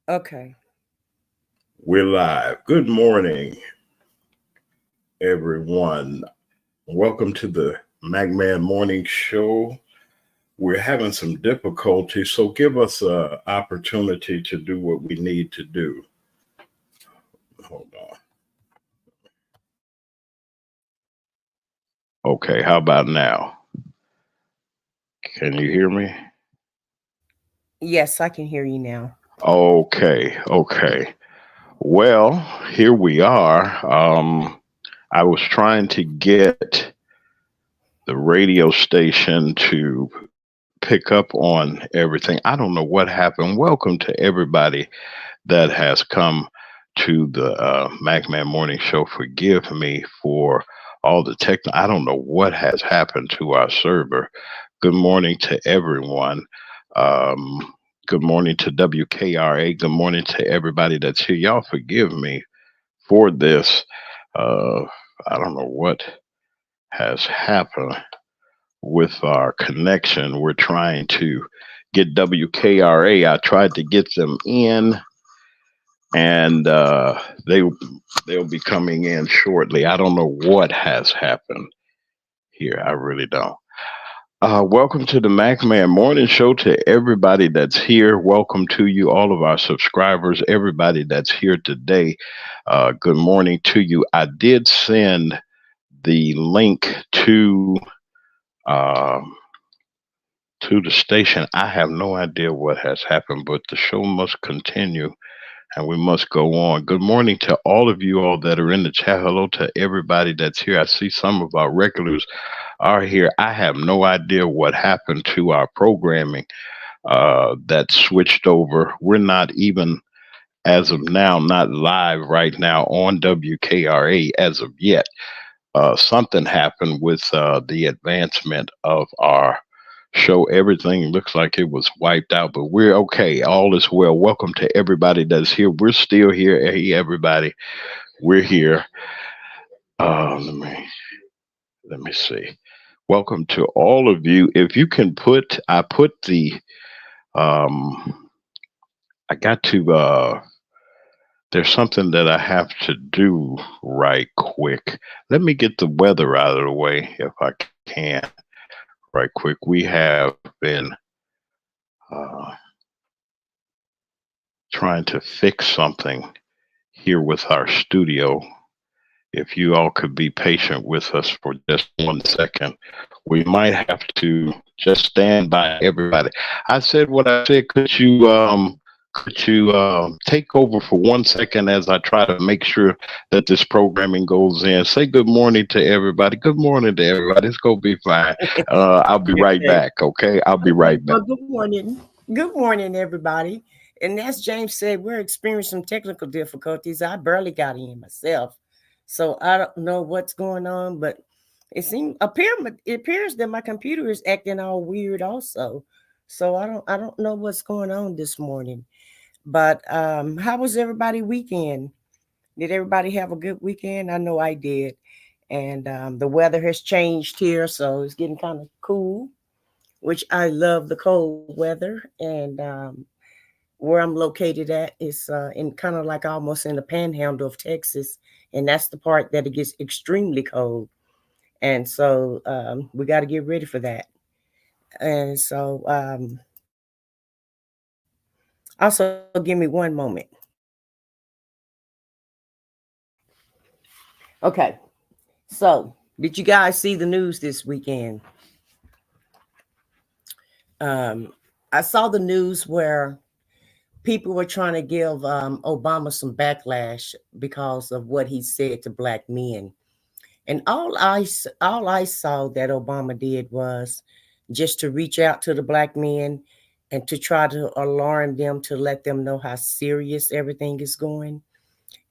Okay. We're live. Good morning, everyone. Welcome to the MacMan Morning Show. We're having some difficulty, so give us an opportunity to do what we need to do. Hold on. Okay, how about now? Can you hear me? Yes, I can hear you now. Okay. Well, here we are. I was trying to get the radio station to pick up on everything. I don't know what happened. Welcome to everybody that has come to the MacMan Morning Show. Forgive me for all the tech. I don't know what has happened to our server. Good morning to everyone. Um, Good morning to WKRA. Good morning to everybody that's here. Y'all forgive me for this. Uh, I don't know what has happened with our connection. We're trying to get WKRA. I tried to get them in, and they they'll be coming in shortly. I don't know what has happened here. I really don't. Welcome to the MacMan Morning Show to everybody that's here. Welcome to you, all of our subscribers, everybody that's here today. Good morning to you. I did send the link um, to the station. I have no idea what has happened, but the show must continue and we must go on. Good morning to all of you all that are in the chat. Hello to everybody that's here. I see some of our regulars are here. I have no idea what happened to our programming that switched over. We're not even, as of now, not live right now on WKRA as of yet. Something happened with the advancement of our show. Everything looks like it was wiped out, but we're okay. All is well. Welcome to everybody that's here. We're still here. Hey, everybody, we're here. Let me see. Welcome to all of you. If you can put, I put the, um, I got to, there's something that I have to do right quick. Let me get the weather out of the way if I can right quick. We have been uh, trying to fix something here with our studio. If you all could be patient with us for just 1 second, we might have to just stand by everybody. I said what I said. Could you take over for 1 second as I try to make sure that this programming goes in? Say good morning to everybody. Good morning to everybody. It's gonna be fine. I'll be right Okay. back. Okay, I'll be Okay. right back. Well, good morning. Good morning, everybody. And as James said, we're experiencing some technical difficulties. I barely got in myself, so I don't know what's going on. But it appears that my computer is acting all weird, also. So I don't know what's going on this morning. But how was everybody weekend? Did everybody have a good weekend? I know I did. And the weather has changed here, so it's getting kind of cool, which I love the cold weather. And where I'm located at is in kind of like almost in the panhandle of Texas. And that's the part that it gets extremely cold. And so we got to get ready for that. And so also give me one moment. Okay. So did you guys see the news this weekend? Um, I saw the news where people were trying to give Obama some backlash because of what he said to black men. And all I saw that Obama did was just to reach out to the black men and to try to alarm them, to let them know how serious everything is going.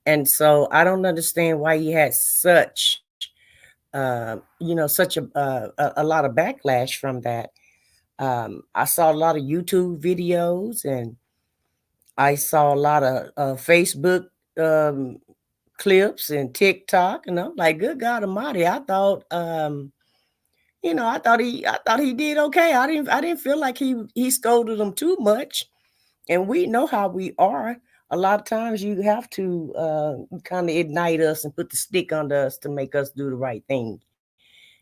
And so I don't understand why he had such a lot of backlash from that. I saw a lot of YouTube videos, and I saw a lot of Facebook um, clips and TikTok, and I'm like, good God Almighty! I thought he did okay. I didn't feel like he scolded them too much. And we know how we are. A lot of times you have to kind of ignite us and put the stick under us to make us do the right thing.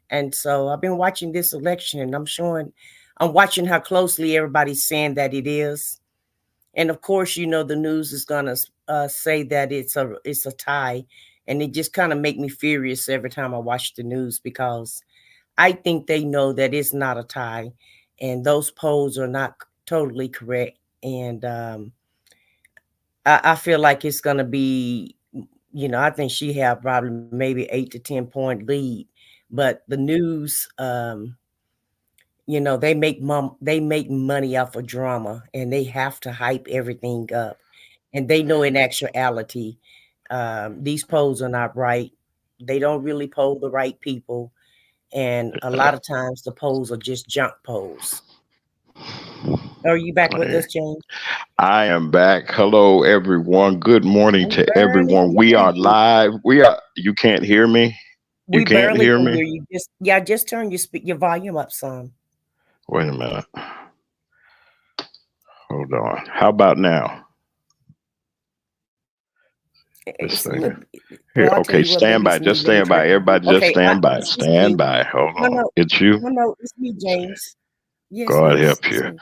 And so I've been watching this election, and I'm watching how closely everybody's saying that it is. And of course, the news is gonna say that it's a tie, and it just kind of make me furious every time I watch the news, because I think they know that it's not a tie, and those polls are not totally correct. And I feel like it's gonna be, I think she have probably maybe 8 to 10 point lead, but the news, they make money off of drama, and they have to hype everything up, and they know in actuality, these polls are not right. They don't really poll the right people, and a lot of times the polls are just junk polls. Are you back with us, James? I am back. Hello, everyone. Good morning We to barely everyone. We hear are you. live. You can't hear me? You We can't barely hear can hear me? you. Just turn your volume up some. Wait a minute. Hold on. How about now? This It's a thing. little. Here, Well, I'll tell okay, you what. stand Maybe by. it's Just me. Let me stand turn. by. Everybody just Okay, stand by. it's me. Stand by. Hold No, on. no, It's you? no. It's me, James. Yes, God yes, help it's you. me.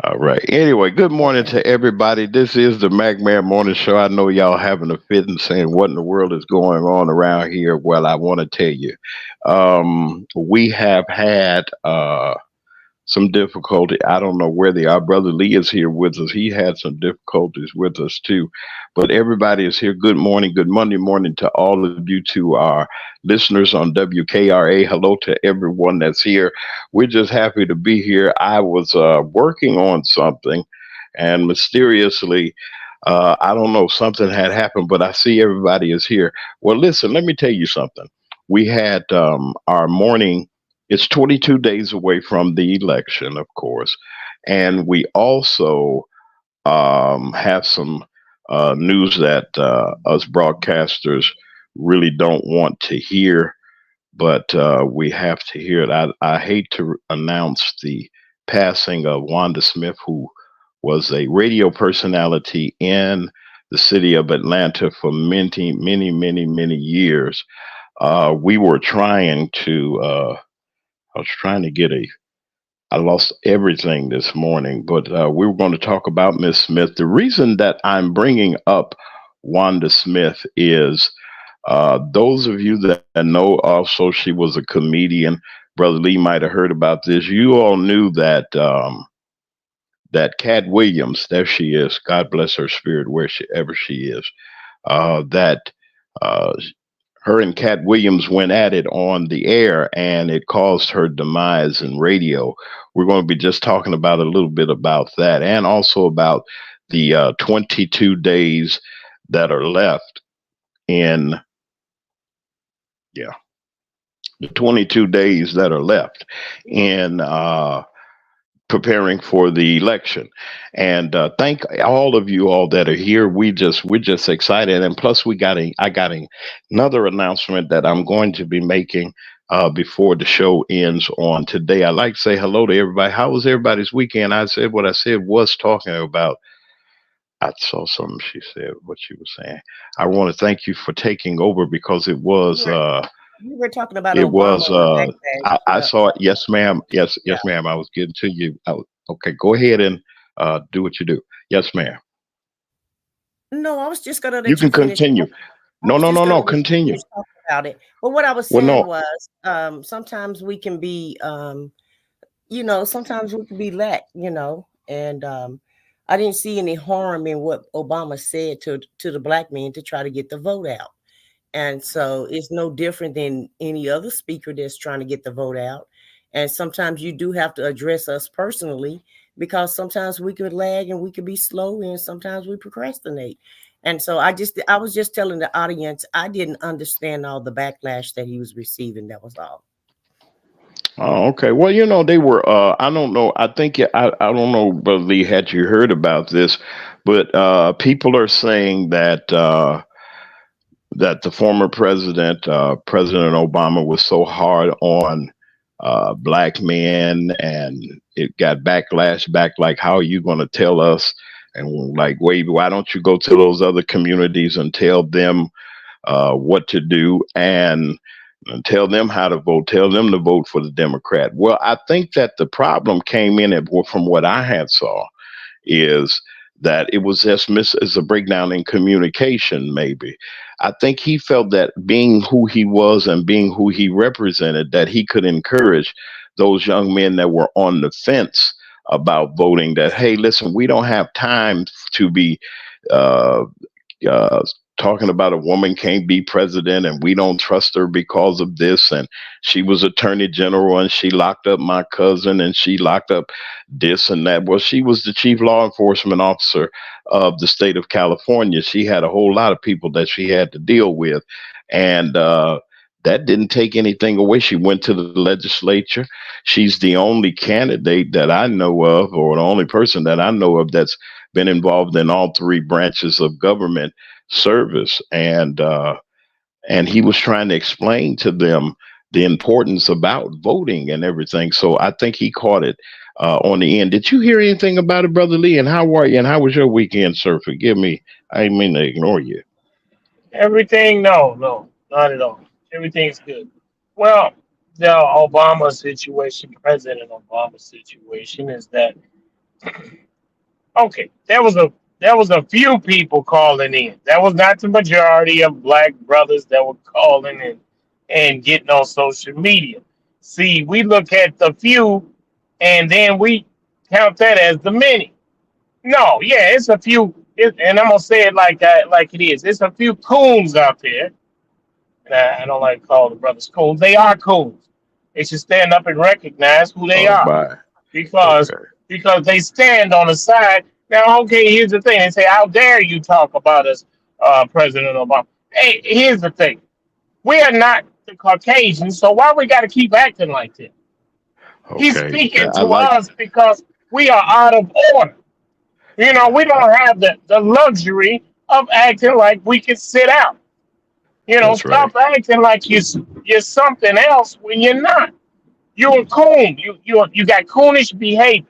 All right. Anyway, good morning Okay. to everybody. This is the McMahon Morning Show. I know y'all having a fit and saying, what in the world is going on around here? Well, I want to tell you. We have had some difficulty. I don't know where they are. Brother Lee is here with us. He had some difficulties with us too. But everybody is here. Good morning. Good Monday morning to all of you, to our listeners on WKRA. Hello to everyone that's here. We're just happy to be here. I was working on something, and mysteriously, I don't know, something had happened, but I see everybody is here. Well, listen, let me tell you something. We had our morning, it's 22 days away from the election, of course. And we also have some news that us broadcasters really don't want to hear, but we have to hear it. I hate to announce the passing of Wanda Smith, who was a radio personality in the city of Atlanta for many, many, many, many years. We were trying to, I was trying to get I lost everything this morning, but we were going to talk about Miss Smith. The reason that I'm bringing up Wanda Smith is those of you that know, also she was a comedian. Brother Lee might have heard about this. You all knew that that Cat Williams, there she is. God bless her spirit wherever she is. That uh, her and Cat Williams went at it on the air, and it caused her demise in radio. We're going to be just talking about a little bit about that, and also about the 22 days that are left in, yeah, the 22 days that are left in preparing for the election. And thank all of you all that are here. We're just excited, and plus I got another announcement that I'm going to be making before the show ends on today. I'd like to say hello to everybody. How was everybody's weekend? I said what I said, was talking about. I saw something she said, what she was saying. I want to thank you for taking over, because it We was were we were talking about it Obama was and the backlash. I Yeah, saw it. Yes, ma'am. yeah. Yes, ma'am. I was getting to you. Okay, go ahead and do what you do. Yes, ma'am. No, I was just gonna You let you can finish. continue. I No, was no, just no, gonna no. let you Continue. finish talking about it. But what I was Well, saying no. was, sometimes we can be, sometimes we can be and I didn't see any harm in what Obama said to the black men to try to get the vote out. And so it's no different than any other speaker that's trying to get the vote out. And sometimes you do have to address us personally, because sometimes we could lag and we could be slow, and sometimes we procrastinate. And so I was just telling the audience I didn't understand all the backlash that he was receiving. That was all. Oh, okay. Well, they were. I don't know. I think I don't know, Brother Lee, had you heard about this, but people are saying that that the former president, President Obama, was so hard on black men, and it got backlash back. Like, how are you going to tell us And like, wait, why don't you go to those other communities and tell them what to do and tell them how to vote, tell them to vote for the Democrat. Well, I think that the problem came in from what I had saw is that it was as a breakdown in communication, maybe. I think he felt that being who he was and being who he represented, that he could encourage those young men that were on the fence about voting that, hey, listen, we don't have time to be uh, uh, talking about a woman can't be president and we don't trust her because of this. And she was attorney general and she locked up my cousin and she locked up this and that. Well, she was the chief law enforcement officer of the state of California. She had a whole lot of people that she had to deal with. And, that didn't take anything away. She went to the legislature. She's the only candidate that I know of, or the only person that I know of that's been involved in all three branches of government service. And he was trying to explain to them the importance about voting and everything. So I think he caught it on the end. Did you hear anything about it, Brother Lee? And how are you? And how was your weekend, sir? Forgive me. I didn't mean to ignore you. Everything, no, not at all. Everything's good. Well, the Obama situation, President Obama situation, is that okay? There was a few people calling in. That was not the majority of black brothers that were calling in and getting on social media. See, we look at the few, and then we count that as the many. No, yeah, it's a few, and I'm gonna say it like it is. It's a few coons out there. And I don't like to call the brothers coons. They are coons. They should stand up and recognize who they Oh, are bye. because Okay. because they stand on the side. Now, okay, here's the thing. They say, "How dare you talk about us, President Obama?" Hey, here's the thing. We are not the Caucasians, so why we got to keep acting like this? He's Okay. speaking I to like us because we are out of order. We uh, don't have the luxury of acting like we can sit out. that's right. Stop acting like you're something else when you're not. You're a coon. You got coonish behavior.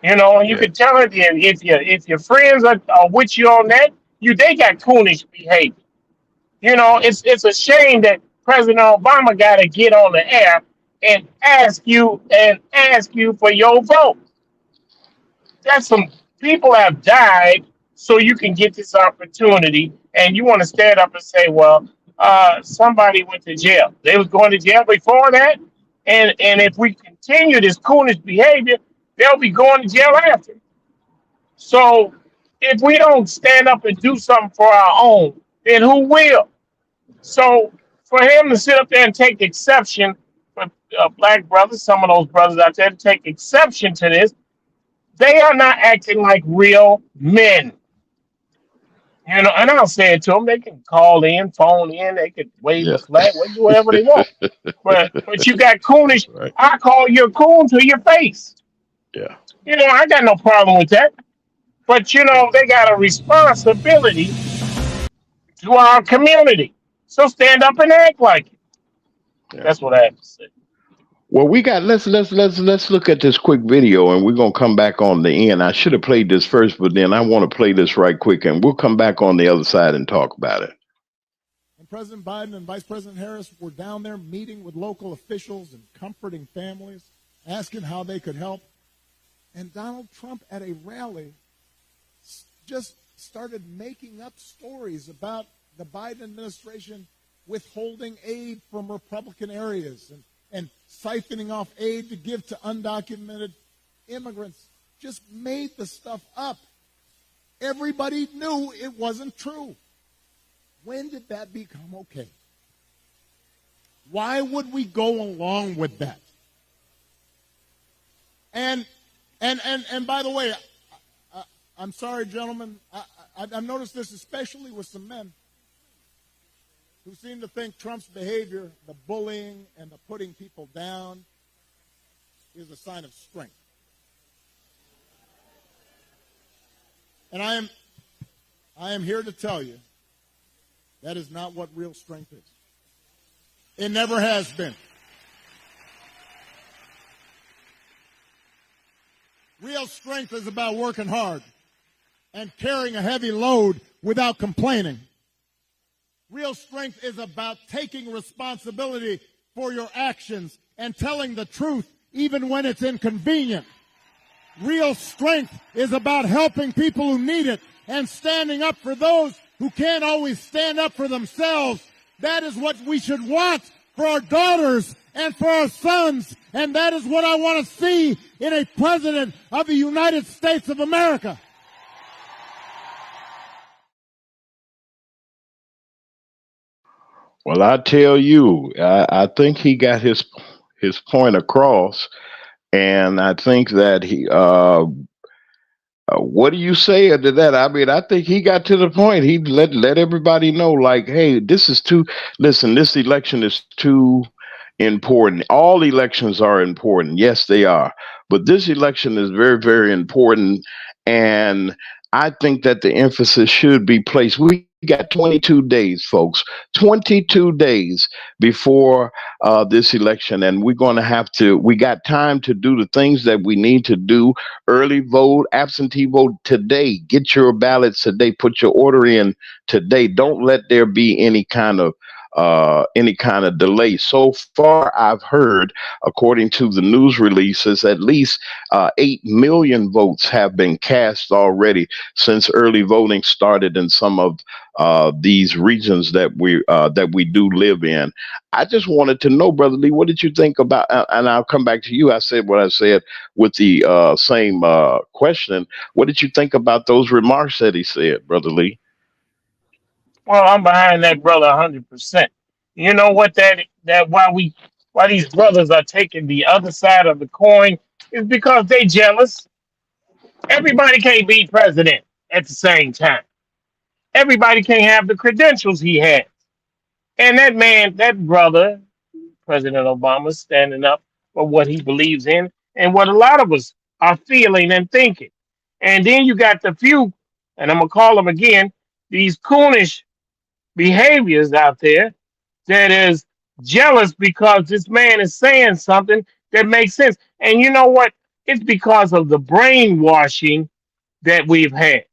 And you Yeah. can tell it if your friends are with you on that, they got coonish behavior. It's a shame that President Obama got to get on the air and ask you for your vote. That's some people have died so you can get this opportunity, and you want to stand up and say, well, somebody went to jail. They was going to jail before that, and if we continue this coonish behavior, they'll be going to jail after. So if we don't stand up and do something for our own, then who will? So for him to sit up there and take exception, for black brothers, some of those brothers out there to take exception to this, they are not acting like real men. And I'll say it to them. They can call in, phone in, they could wave Yeah. a flag, do whatever they want. But you got coonish. Right. I call you a coon to your face. Yeah. I got no problem with that. But they got a responsibility to our community. So stand up and act like it. Yeah. That's what I have to say. Well, we got let's look at this quick video, and we're gonna come back on the end. I should have played this first, but then I want to play this right quick, and we'll come back on the other side and talk about it. And President Biden and Vice President Harris were down there meeting with local officials and comforting families, asking how they could help. And Donald Trump at a rally just started making up stories about the Biden administration withholding aid from Republican areas and siphoning off aid to give to undocumented immigrants. Just made the stuff up. Everybody knew it wasn't true. When did that become okay? Why would we go along with that? And by the way, I'm sorry, gentlemen. I've noticed this especially with some men who seem to think Trump's behavior, the bullying and the putting people down, is a sign of strength. And I am here to tell you that is not what real strength is. It never has been. Real strength is about working hard. and carrying a heavy load without complaining. Real strength is about taking responsibility for your actions and telling the truth even when it's inconvenient. Real strength is about helping people who need it and standing up for those who can't always stand up for themselves. That is what we should want for our daughters and for our sons, and that is what I want to see in a president of the United States of America. Well, I tell you, I think he got his point across, and I think that he. What do you say to that? I mean, I think he got to the point. He let everybody know, like, hey, this is too. Listen, this election is too important. All elections are important. Yes, they are. But this election is very, very important. And I think that the emphasis should be placed. We got 22 days, folks, 22 days before this election. And we're going to we got time to do the things that we need to do. Early vote, absentee vote today. Get your ballots today. Put your order in today. Don't let there be any kind of delay. So far, I've heard, according to the news releases, at least 8 million votes have been cast already since early voting started in some of these regions that we do live in. I just wanted to know, Brother Lee, what did you think about? And I'll come back to you. I said what I said with the same question. What did you think about those remarks that he said, Brother Lee? Well, I'm behind that brother 100%. You know what? That why these brothers are taking the other side of the coin is because they jealous. Everybody can't be president at the same time. Everybody can't have the credentials he had. And that man, that brother, President Obama, standing up for what he believes in and what a lot of us are feeling and thinking. And then you got the few, and I'm gonna call them again, these coonish behaviors out there that is jealous because this man is saying something that makes sense. And you know what? It's because of the brainwashing that we've had.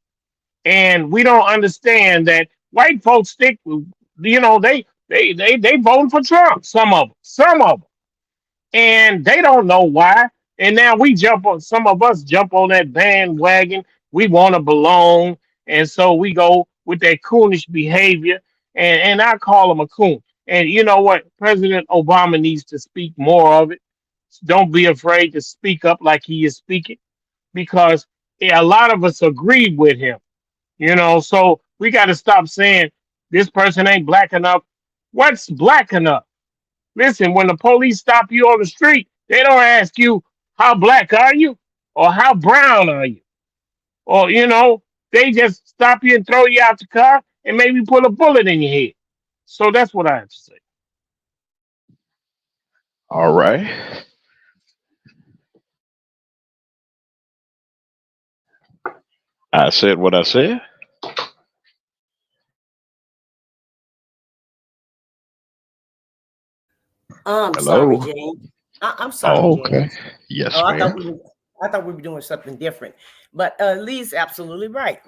And we don't understand that white folks stick with, they voting for Trump, some of them. And they don't know why. And now some of us jump on that bandwagon. We want to belong. And so we go with that coonish behavior. And I call him a coon. And you know what? President Obama needs to speak more of it. Don't be afraid to speak up like he is speaking because a lot of us agree with him. So we got to stop saying this person ain't black enough. What's black enough? Listen, when the police stop you on the street, they don't ask you how black are you or how brown are you. Or, they just stop you and throw you out the car and maybe put a bullet in your head. So that's what I have to say. All right. I said what I said. I'm sorry, Hello. James. I'm sorry, Oh, okay. James. Yes, Oh, ma'am. I thought we were doing something different. But Lee's absolutely right.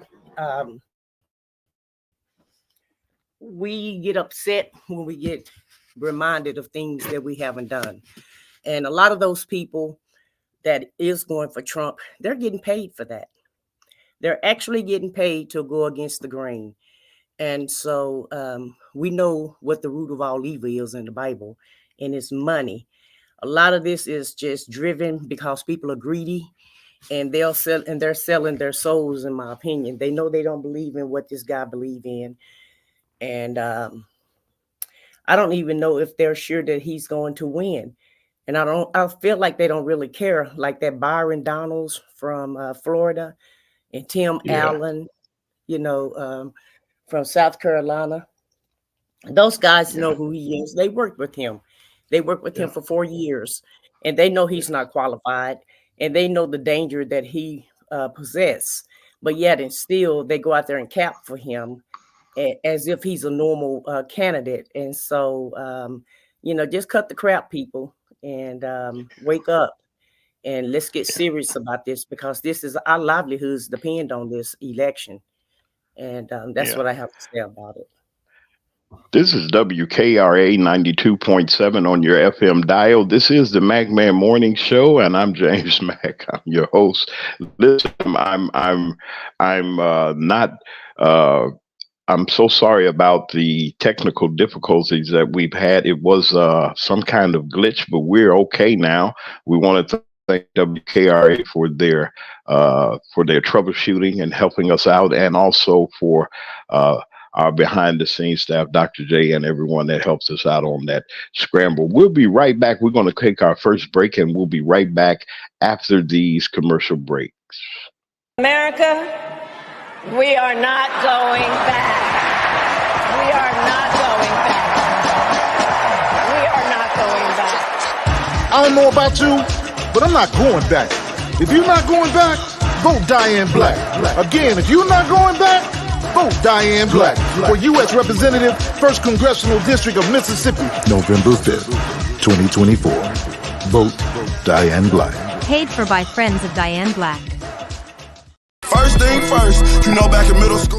We get upset when we get reminded of things that we haven't done. And a lot of those people that is going for Trump, they're getting paid for that. They're actually getting paid to go against the grain. And so we know what the root of all evil is in the Bible, and it's money. A lot of this is just driven because people are greedy, and they're selling their souls, in my opinion. They know they don't believe in what this guy believes in. And I don't even know if they're sure that he's going to win. And I feel like they don't really care, like that Byron Donalds from Florida and Tim Yeah. Allen, from South Carolina. Those guys know Yeah. who he is. They worked with him. They worked with him for 4 years, and they know he's not qualified, and they know the danger that he possesses. But yet, and still, they go out there and cap for him as if he's a normal candidate. And so, just cut the crap, people, and wake up and let's get serious about this, because this is our livelihoods depend on this election. And that's Yeah. what I have to say about it. This is WKRA 92.7 on your FM dial. This is the MacMan Morning Show, and I'm James Mack. I'm your host. Listen, I'm not. I'm so sorry about the technical difficulties that we've had. It was some kind of glitch, but we're okay now. We want to thank WKRA for their troubleshooting and helping us out, and also for our behind the scenes staff, Dr. J, and everyone that helps us out on that scramble. We'll be right back. We're going to take our first break, and we'll be right back after these commercial breaks. America, we are not going back. We are not going back. We are not going back. I don't know about you, but I'm not going back. If you're not going back, vote Diane Black. Again, if you're not going back, vote Diane Black for U.S. Representative, 1st Congressional District of Mississippi, November 5th, 2024. Vote Diane Black. Paid for by friends of Diane Black. First thing first, you know back in middle school.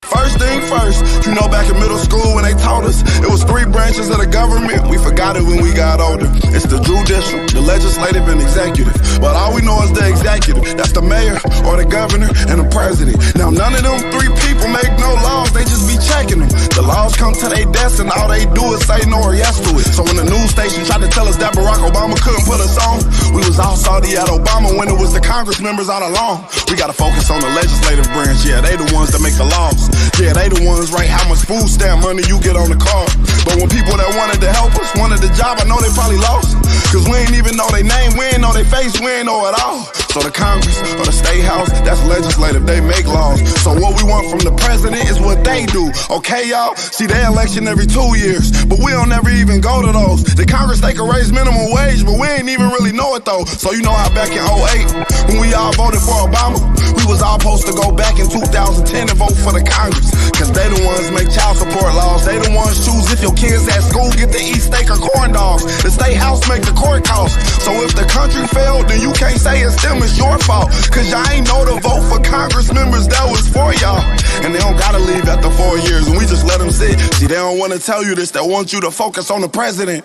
First thing first, you know back in middle school when they taught us it was 3 branches of the government. We forgot it when we got older. It's the judicial, the legislative, and executive. But all we know is the executive. That's the mayor or the governor and the president. Now none of them 3 people make no laws. They just be checking them. The laws come to their desk and all they do is say no or yes to it. So when the news station tried to tell us that Barack Obama couldn't put us on, we was all salty at Obama when it was the Congress members all along. We gotta focus on the legislative branch. Yeah, they the ones that make the laws. Yeah, they the ones write how much food stamp money you get on the card. But when people that wanted to help us wanted the job, I know they probably lost. Cause we ain't even know their name, we ain't know their face, we ain't know it all. So the Congress or the State House, that's legislative, they make laws. So what we want from the president is what they do. Okay, y'all? See, they election every 2 years, but we don't ever even go to those. The Congress, they can raise minimum wage, but we ain't even really know it though. So you know how back in 08, when we all voted for Obama, we was all supposed to go back in 2010 and vote for the Congress. Cause they the ones make child support laws. They the ones choose if your kids at school get to eat steak or corn dogs. The State House make the court costs. So if the country failed, then you can't say it's them, it's your fault. Cause y'all ain't know to vote for Congress members that was for y'all. And they don't gotta leave after 4 years, and we just let them sit. See, they don't wanna tell you this, they want you to focus on the president.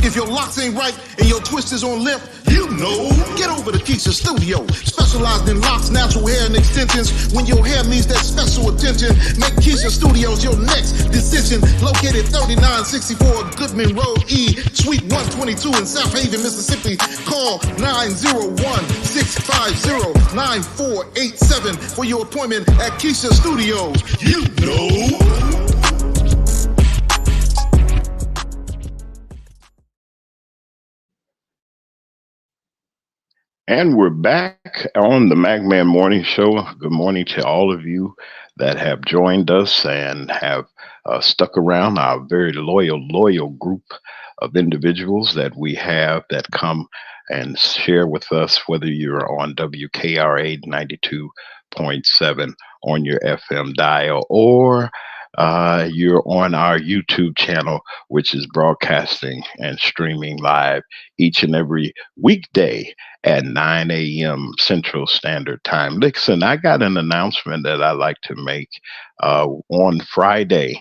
If your locks ain't right and your twist is on limp, you know. Get over to Keisha Studio. Specialized in locks, natural hair, and extensions. When your hair needs that special attention, make Keisha Studios your next decision. Located 3964 Goodman Road E, Suite 122 in South Haven, Mississippi. Call 901-650-9487 for your appointment at Keisha Studios. You know. And we're back on the MacMan Morning Show. Good morning to all of you that have joined us and have stuck around, our very loyal group of individuals that we have that come and share with us, whether you're on WKRA 92.7 on your FM dial or you're on our YouTube channel, which is broadcasting and streaming live each and every weekday at 9 a.m. Central Standard Time. Listen, I got an announcement that I like to make. On Friday,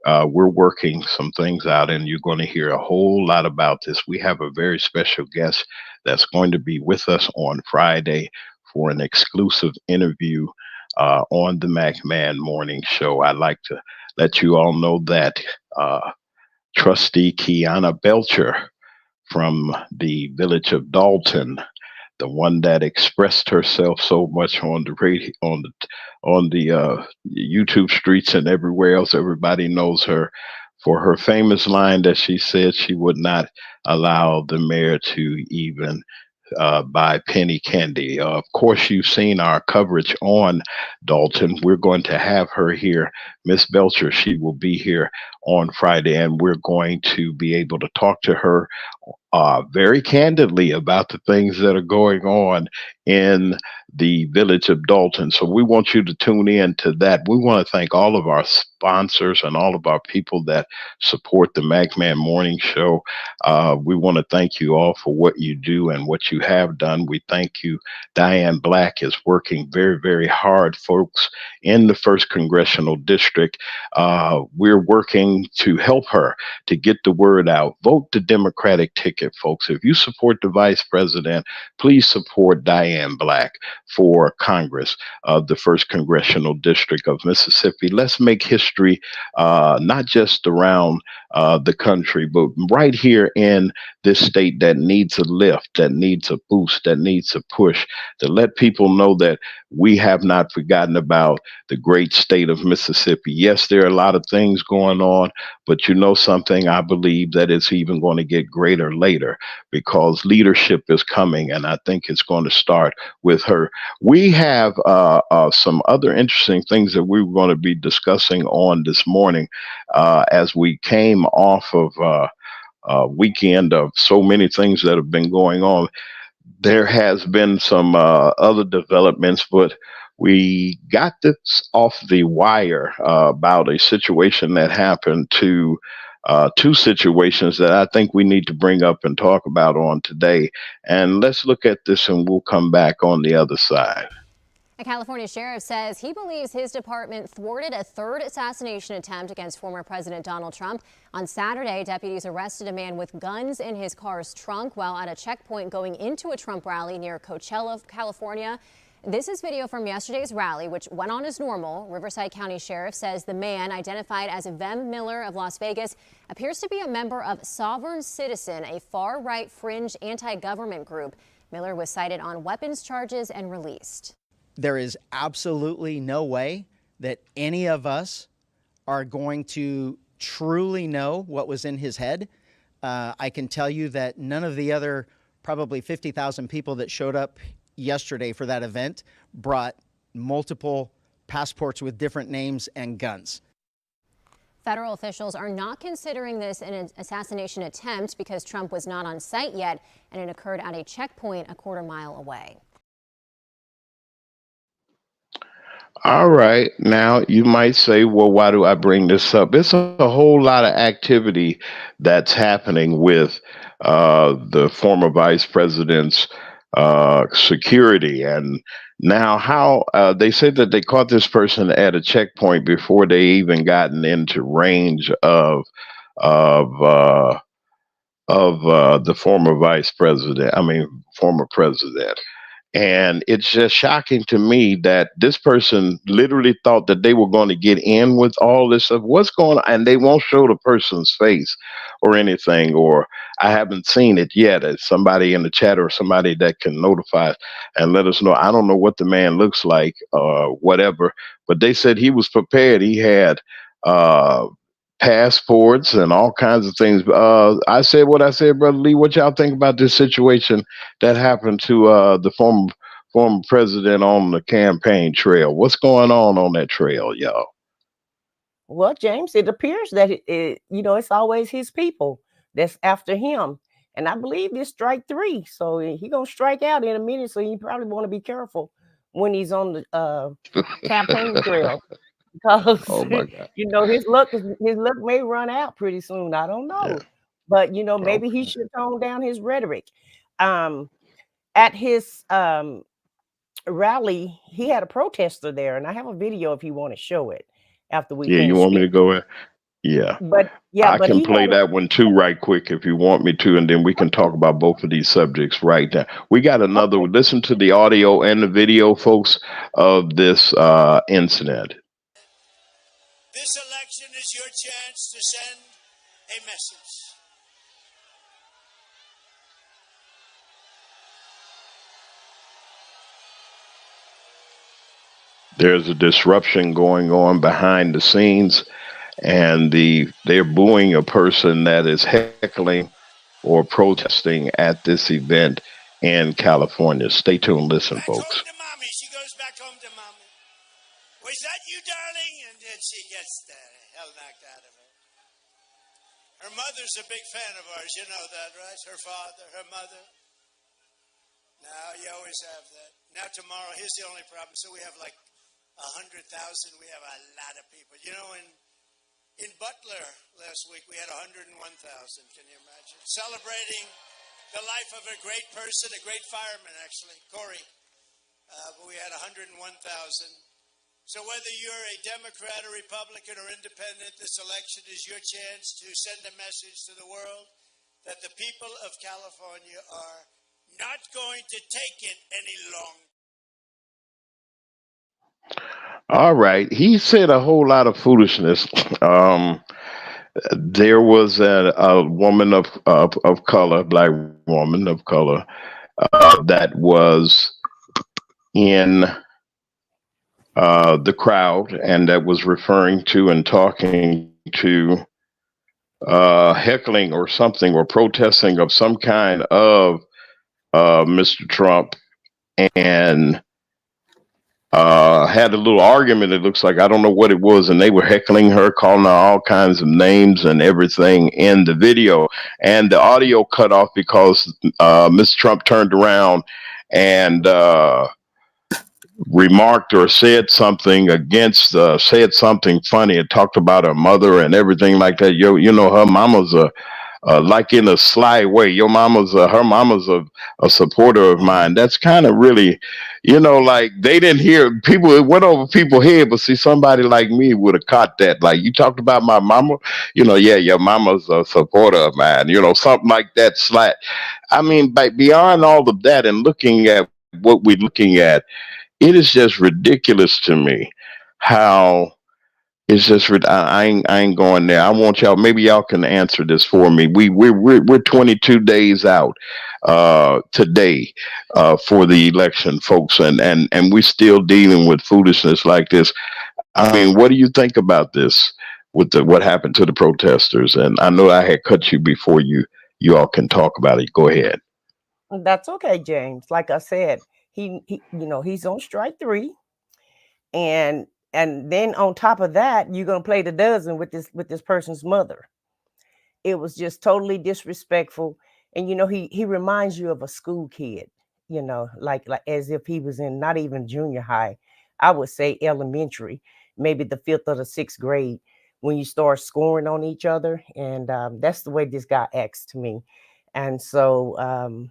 we're working some things out, and you're going to hear a whole lot about this. We have a very special guest that's going to be with us on Friday for an exclusive interview on the MacMan Morning Show. I'd like to let you all know that Trustee Kiana Belcher from the village of Dalton, the one that expressed herself so much on the radio, on the YouTube streets and everywhere else. Everybody knows her for her famous line that she said she would not allow the mayor to even buy penny candy. Of course, you've seen our coverage on Dalton. We're going to have her here, Miss Belcher. She will be here on Friday, and we're going to be able to talk to her very candidly about the things that are going on in the village of Dalton. So we want you to tune in to that. We want to thank all of our sponsors and all of our people that support the McMahon Morning Show. We want to thank you all for what you do and what you have done. We thank you. Diane Black is working very, very hard, folks, in the 1st Congressional District. We're working to help her to get the word out. Vote the Democratic ticket, folks. If you support the vice president, please support Diane Black for Congress of the 1st Congressional District of Mississippi. Let's make history, not just around the country, but right here in this state that needs a lift, that needs a boost, that needs a push, to let people know that we have not forgotten about the great state of Mississippi. Yes, there are a lot of things going on, but you know something, I believe that it's even going to get greater later, because leadership is coming, and I think it's going to start with her. We have some other interesting things that we were going to be discussing on this morning as we came off of a weekend of so many things that have been going on. There has been some other developments, but we got this off the wire about a situation that happened to 2 situations that I think we need to bring up and talk about on today. And let's look at this and we'll come back on the other side. A California sheriff says he believes his department thwarted a 3rd assassination attempt against former President Donald Trump. On Saturday, deputies arrested a man with guns in his car's trunk while at a checkpoint going into a Trump rally near Coachella, California. This is video from yesterday's rally, which went on as normal. Riverside County Sheriff says the man, identified as Vem Miller of Las Vegas, appears to be a member of Sovereign Citizen, a far-right fringe anti-government group. Miller was cited on weapons charges and released. There is absolutely no way that any of us are going to truly know what was in his head. I can tell you that none of the other probably 50,000 people that showed up yesterday for that event brought multiple passports with different names and guns. Federal officials are not considering this an assassination attempt because Trump was not on site yet, and it occurred at a checkpoint a quarter-mile away. All right. Now, you might say, well, why do I bring this up? It's a whole lot of activity that's happening with the former vice president's security. And now how they said that they caught this person at a checkpoint before they even gotten into range of the former president. And it's just shocking to me that this person literally thought that they were going to get in with all this stuff. What's going on? And they won't show the person's face or anything, or I haven't seen it yet. As somebody in the chat or somebody that can notify and let us know. I don't know what the man looks like or whatever, but they said he was prepared. He had passports and all kinds of things. I said what I said, Brother Lee. What y'all think about this situation that happened to the former president on the campaign trail? What's going on that trail, y'all? Well, James, it appears that it's always his people that's after him, and I believe it's strike 3. So he gonna strike out in a minute. So you probably want to be careful when he's on the campaign trail. Because Oh my God. his luck may run out pretty soon. I don't know, Yeah. but maybe he Okay. should tone down his rhetoric. At his rally, he had a protester there, and I have a video if you want to show it after we Yeah, you finish want me to speaking. go in? Yeah. But I but can he play had that one too right quick if you want me to, and then we can talk about both of these subjects right now. We got another. okay. Listen to the audio and the video, folks, of this incident. This election is your chance to send a message. There's a disruption going on behind the scenes, and they're booing a person that is heckling or protesting at this event in California. Stay tuned, listen, Back home folks. to mommy. She goes back home to mommy. Was that you, darling? And then she gets the hell knocked out of her. Her mother's a big fan of ours. You know that, right? Her father, her mother. Now, you always have that. Now, tomorrow, here's the only problem. So we have like 100,000. We have a lot of people. You know, in Butler last week, we had 101,000. Can you imagine? Celebrating the life of a great person, a great fireman, actually, Corey. But we had 101,000. So whether you're a Democrat or Republican or independent, this election is your chance to send a message to the world that the people of California are not going to take it any longer. All right. He said a whole lot of foolishness. There was a woman of color, black woman of color, that was in the crowd and that was referring to and talking to heckling or something or protesting of some kind of Mr. Trump, and had a little argument. It looks like, I don't know what it was, and they were heckling her, calling her all kinds of names and everything in the video, and the audio cut off because Mr. Trump turned around and remarked or said something against, said something funny and talked about her mother and everything like that. You know, her mama's like in a sly way. Her mama's a supporter of mine. That's kind of really, you know, like they didn't hear people. It went over people's head, but see, somebody like me would have caught that. Like, you talked about my mama, you know, yeah, your mama's a supporter of mine. You know, something like that. Slight. I mean, but beyond all of that, and looking at what we're looking at, it is just ridiculous to me how it's just I ain't going there. I want y'all. Maybe y'all can answer this for me. We're 22 days out today for the election, folks, and we're still dealing with foolishness like this. I mean, what do you think about this with what happened to the protesters? And I know I had cut you before you all can talk about it. Go ahead. That's okay, James. Like I said, he you know, he's on strike 3, and then on top of that, you're gonna play the dozen with this person's mother. It was just totally disrespectful. And you know, he reminds you of a school kid, you know, like as if he was in not even junior high. I would say elementary, maybe the 5th or the 6th grade, when you start scoring on each other. And that's the way this guy acts to me. And so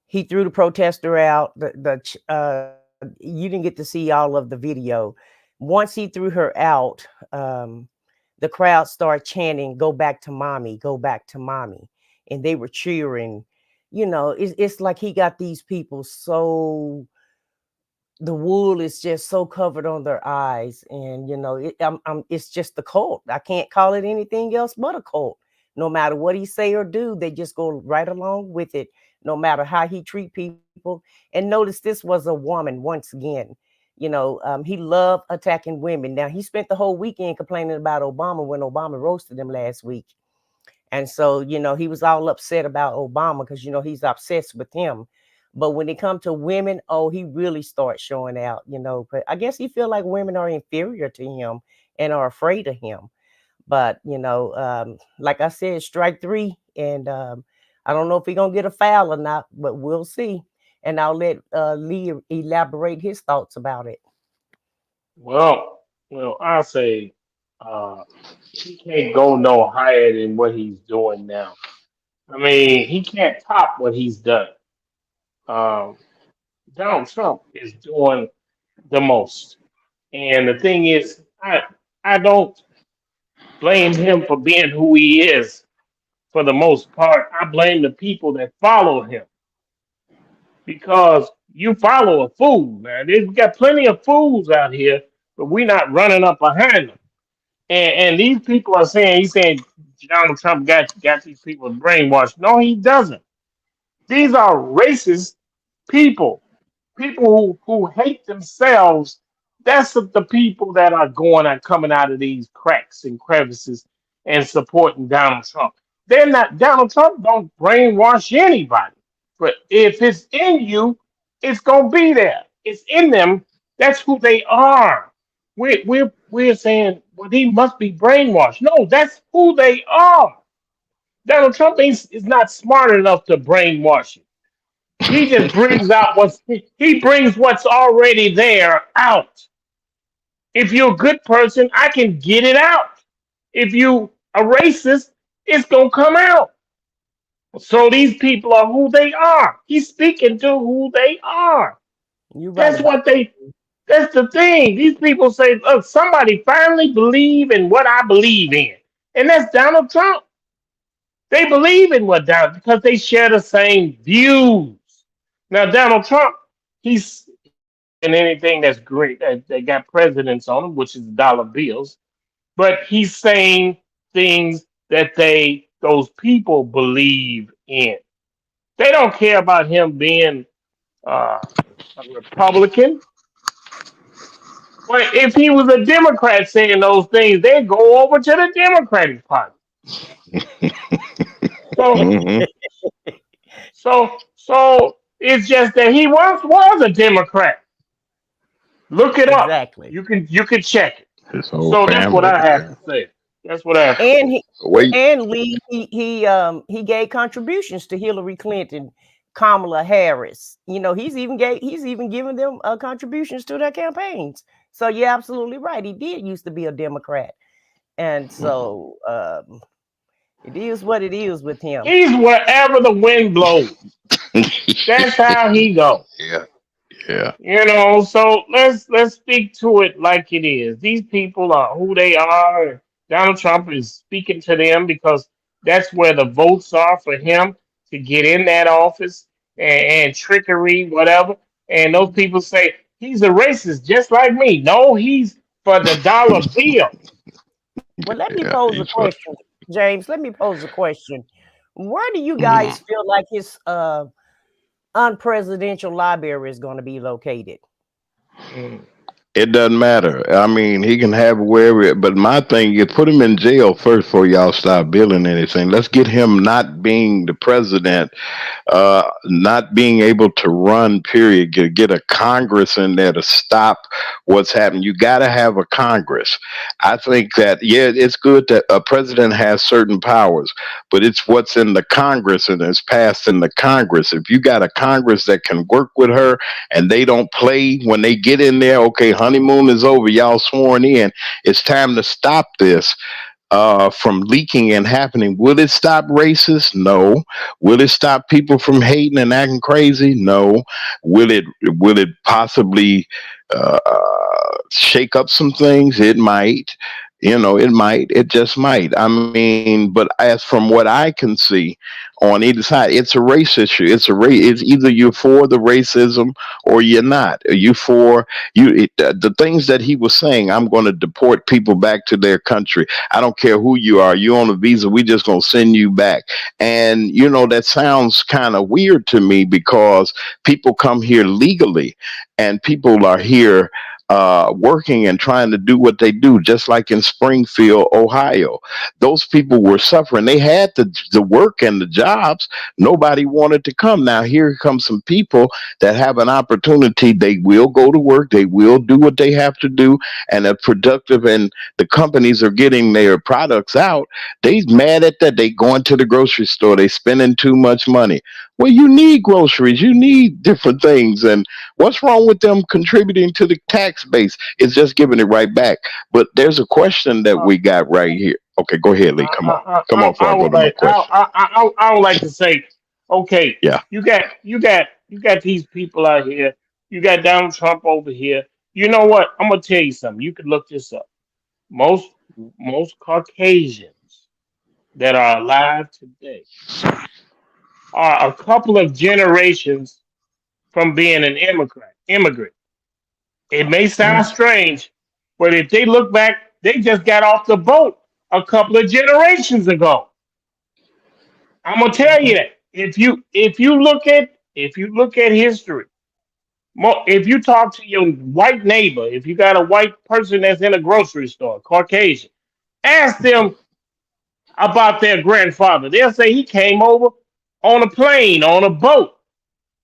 he threw the protester out. You didn't get to see all of the video. Once he threw her out, the crowd started chanting, "Go back to mommy, go back to mommy." And they were cheering. You know, it's like he got these people so, the wool is just so covered on their eyes. And, you know, it's just a cult. I can't call it anything else but a cult. No matter what he say or do, they just go right along with it, no matter how he treat people. And notice this was a woman once again. You know, he loved attacking women. Now, he spent the whole weekend complaining about Obama when Obama roasted him last week. And so, you know, he was all upset about Obama because, you know, he's obsessed with him. But when it comes to women, oh, he really starts showing out, you know. But I guess he feel like women are inferior to him and are afraid of him. But, you know, like I said, strike 3. And I don't know if he's going to get a foul or not, but we'll see. And I'll let Lee elaborate his thoughts about it. Well, I say he can't go no higher than what he's doing now. I mean, he can't top what he's done. Donald Trump is doing the most. And the thing is, I don't blame him for being who he is for the most part. I blame the people that follow him. Because you follow a fool, man. We've got plenty of fools out here, but we're not running up behind them. And these people are saying, he's saying Donald Trump got these people brainwashed. No, he doesn't. These are racist people who hate themselves. That's the people that are coming out of these cracks and crevices and supporting Donald Trump. They're not, Donald Trump don't brainwash anybody. But if it's in you, it's going to be there. It's in them. That's who they are. we're saying, well, he must be brainwashed. No, that's who they are. Donald Trump is not smart enough to brainwash you. He just brings out he brings what's already there out. If you're a good person, I can get it out. If you a racist, it's gonna come out. So these people are who they are. He's speaking to who they are. You right That's about what they. That's the thing. These people say, "Look, somebody finally believe in what I believe in," and that's Donald Trump. They believe in what Donald because they share the same views. Now, Donald Trump, he's in anything that's great that they got presidents on them, which is dollar bills, but he's saying things that those people believe in. They don't care about him being a Republican. But if he was a Democrat saying those things, they'd go over to the Democratic Party. So, Mhm. so it's just that he once was a Democrat. Look it up. exactly. You can check it. His whole So that's what family. I have to say. That's what I have to And say. he Wait, and Lee he gave contributions to Hillary Clinton, Kamala Harris. He's even giving them contributions to their campaigns. So you're absolutely right. He did used to be a Democrat, and so it is what it is with him. He's wherever the wind blows. That's how he goes. yeah, yeah. So let's speak to it like it is. These people are who they are. Donald Trump is speaking to them because that's where the votes are for him to get in that office and trickery, whatever. And those people say he's a racist just like me. No, he's for the dollar bill. Well, let me Yeah, pose a he's what. question, James. Let me pose a question. Where do you Mhm. guys feel like his unpresidential library is going to be located? Mm. It doesn't matter. I mean, he can have wherever. But my thing is, put him in jail first before y'all start building anything. Let's get him not being the president, not being able to run. Period. Get a Congress in there to stop what's happening. You got to have a Congress. I think that it's good that a president has certain powers, but it's what's in the Congress and it's passed in the Congress. If you got a Congress that can work with her and they don't play when they get in there, okay, honeymoon is over, y'all sworn in, it's time to stop this from leaking and happening. Will it stop racists? No. Will it stop people from hating and acting crazy? No. Will it possibly shake up some things? It might. It might. It just might. I mean, but as from what I can see on either side, it's a race issue. It's a race. It's either you're for the racism or you're not. Are you for the things that he was saying? I'm going to deport people back to their country. I don't care who you are. You on a visa? We just going to send you back. And that sounds kind of weird to me because people come here legally, and people are here working and trying to do what they do, just like in Springfield, Ohio. Those people were suffering. They had the work and the jobs. Nobody wanted to come. Now here comes some people that have an opportunity. They will go to work. They will do what they have to do, and are productive. And the companies are getting their products out. They mad at that. They going to the grocery store. They spending too much money. Well, you need groceries. You need different things. And what's wrong with them contributing to the tax base? It's just giving it right back. But there's a question that we got right here. Okay, go ahead, Lee. Come on. Come on before I go to my question. I would like to say, okay, Yeah. you got these people out here. You got Donald Trump over here. You know what? I'm gonna tell you something. You could look this up. Most Caucasians that are alive today are a couple of generations from being an immigrant. It may sound strange, but if they look back, they just got off the boat a couple of generations ago. I'm gonna tell you that if you look at history, if you talk to your white neighbor, if you got a white person that's in a grocery store, Caucasian, ask them about their grandfather. They'll say he came over on a plane, on a boat.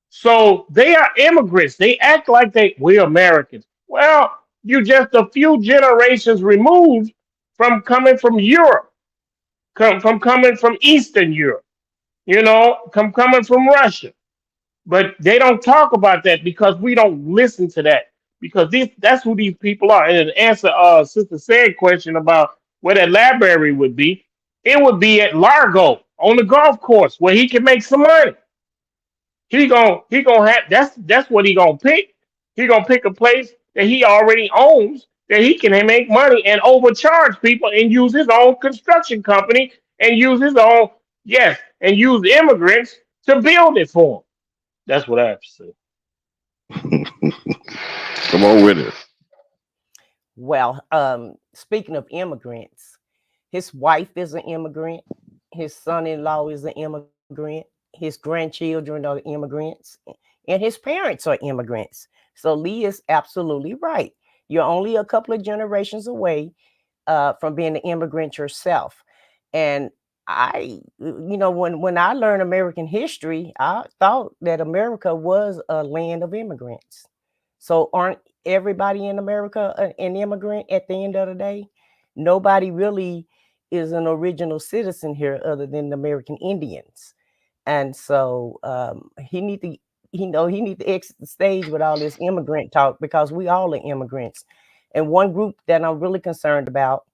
So they are immigrants. They act like we're Americans. Well, you just a few generations removed from coming from Europe, from coming from Eastern Europe, coming from Russia. But they don't talk about that because we don't listen to that. Because that's who these people are. And to answer Sister Said question about where that library would be, it would be at Largo on the golf course where he can make some money. He gonna have that's what he gonna pick. He gonna pick a place that he already owns that he can make money and overcharge people and use his own construction company and use his own and use immigrants to build it for him. That's what I have to say. Come on with it. Well, speaking of immigrants, his wife is an immigrant. His son-in-law is an immigrant. His grandchildren are immigrants, and his parents are immigrants. So Lee is absolutely right. You're only a couple of generations away from being an immigrant yourself. And when I learned American history, I thought that America was a land of immigrants. So aren't everybody in America an immigrant at the end of the day? Nobody really is an original citizen here other than the American Indians. And so he need to exit the stage with all this immigrant talk because we all are immigrants. And one group that I'm really concerned about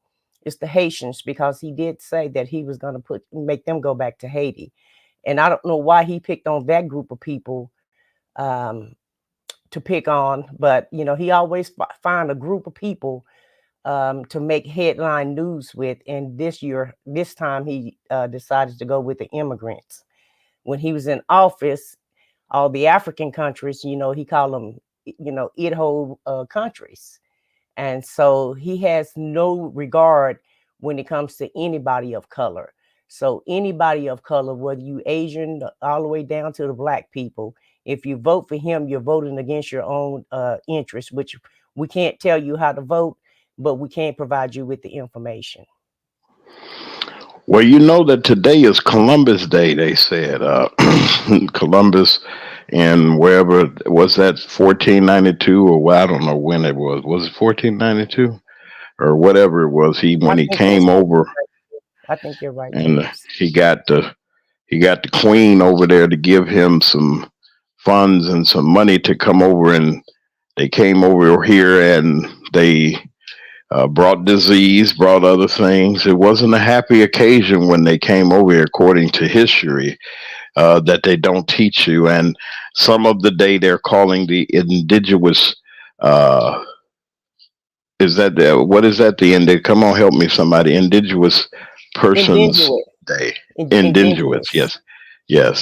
is the Haitians, because he did say that he was going to make them go back to Haiti. And I don't know why he picked on that group of people to pick on, but he always find a group of people to make headline news with. And this time he decided to go with the immigrants. When he was in office, all the African countries, he called them, Idho countries. And so he has no regard when it comes to anybody of color. So anybody of color, whether you Asian all the way down to the Black people, if you vote for him, you're voting against your own interests, which we can't tell you how to vote, but we can provide you with the information. Well, you know that today is Columbus Day, they said. Columbus in wherever, was that 1492 or I don't know when it was. Was it 1492 or whatever it was? When he came over. I think you're right. And he got the queen over there to give him some funds and some money to come over, and they came over here and they brought disease, brought other things. It wasn't a happy occasion when they came over here, according to history, that they don't teach you. And some of the day they're calling the indigenous, what is that? The end? Come on, help me, somebody. Indigenous Persons Day. Indigenous. Yes.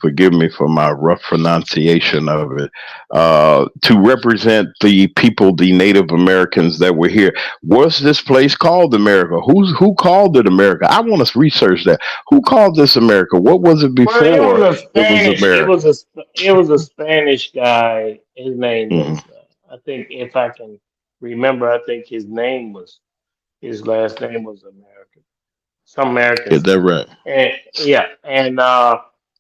Forgive me for my rough pronunciation of it, to represent the people, the Native Americans that were here. Was this place called America? Who called it America? I want to research that. Who called this America? What was it before it was America? It was a Spanish guy. His name was, I think, if I can remember, I think his last name was American. Some American. Is that right? And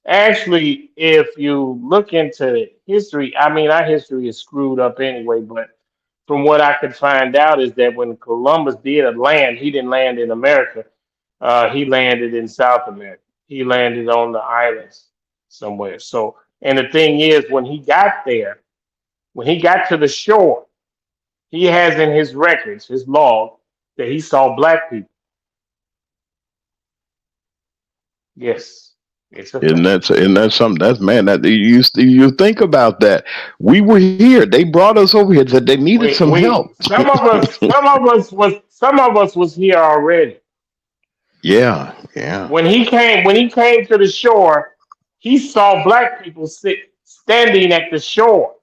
actually, if you look into history, our history is screwed up anyway, but from what I could find out is that when Columbus did land, he didn't land in America. He landed in South America. He landed on the islands somewhere. So, and the thing is, when he got there, when he got to the shore, he has in his records, his log, that he saw Black people. Yes. And that's something. That's, man, that you think about that. We were here. They brought us over here. That they needed some help. Some of us was here already. Yeah. When he came to the shore, he saw Black people standing at the shore.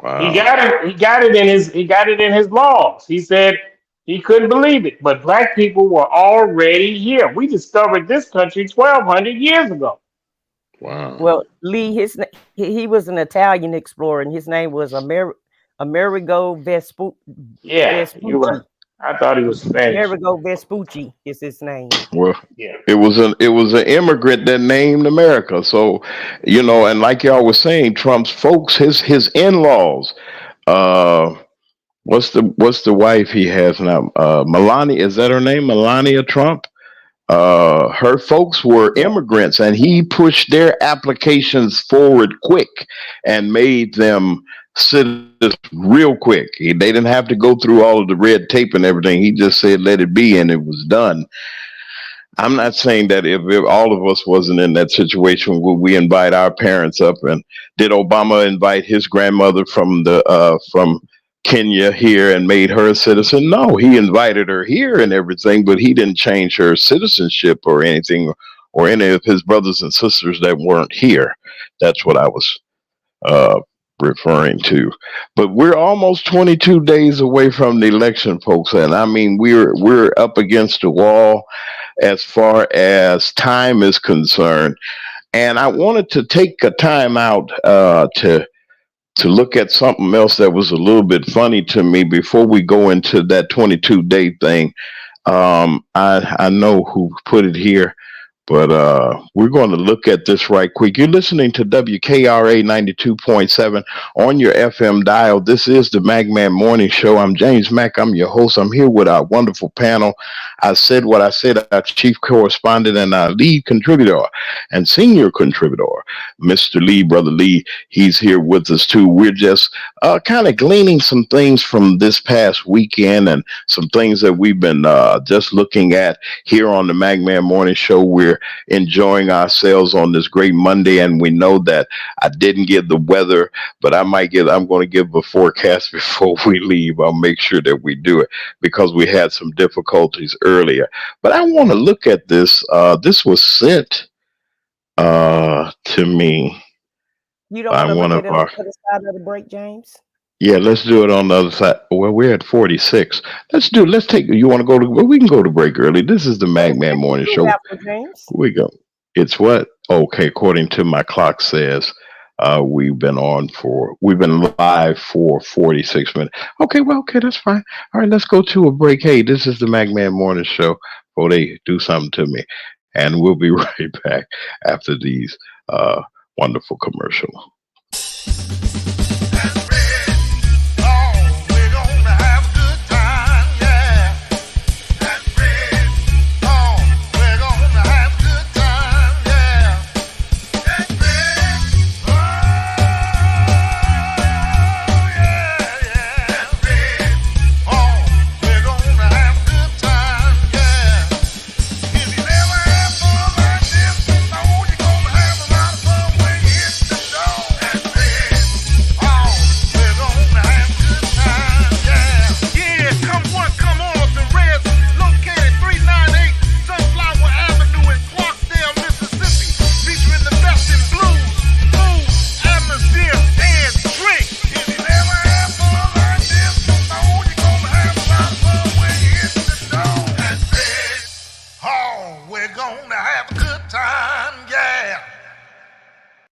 Wow. He got it in his logs. He said he couldn't believe it, but Black people were already here. We discovered this country 1,200 years ago. Wow. Well, Lee, he was an Italian explorer, and his name was Amerigo Vespucci. Yeah, you're right. I thought he was Spanish. Amerigo Vespucci is his name. Well, yeah, it was an immigrant that named America. So, and like y'all was saying, Trump's folks, his in-laws, what's the wife he has now? Melania, is that her name? Melania Trump. Her folks were immigrants, and he pushed their applications forward quick and made them citizens real quick. They didn't have to go through all of the red tape and everything. He just said, let it be, and it was done. I'm not saying that if all of us wasn't in that situation, would we invite our parents up? And did Obama invite his grandmother from Kenya here and made her a citizen? No, he invited her here and everything, but he didn't change her citizenship or anything, or any of his brothers and sisters that weren't here. That's what I was referring to. But we're almost 22 days away from the election, folks, and I mean we're up against the wall as far as time is concerned. And I wanted to take a time out to look at something else that was a little bit funny to me before we go into that 22-day thing. I know who put it here, but we're going to look at this right quick. You're listening to WKRA 92.7 on your FM dial. This is the MagMan Morning Show. I'm James Mack. I'm your host. I'm here with our wonderful panel. I said what I said, our chief correspondent and our lead contributor and senior contributor, Mr. Lee, Brother Lee. He's here with us too. We're just kind of gleaning some things from this past weekend and some things that we've been just looking at here on the MagMan Morning Show. We're enjoying ourselves on this great Monday, and we know that I didn't give the weather, but I'm going to give a forecast before we leave. I'll make sure that we do it because we had some difficulties earlier. But I want to look at this. This was sent to me. You don't want to look at it on the other side of the break, James? Yeah, let's do it on the other side. Well, we're at 46. You want to go to, well, we can go to break early. This is the MagMan Morning Show. We go. It's what? Okay, according to my clock says, we've been live for 46 minutes. Okay, that's fine. All right, let's go to a break. Hey, this is the MagMan Morning Show. Oh, they do something to me. And we'll be right back after these wonderful commercials.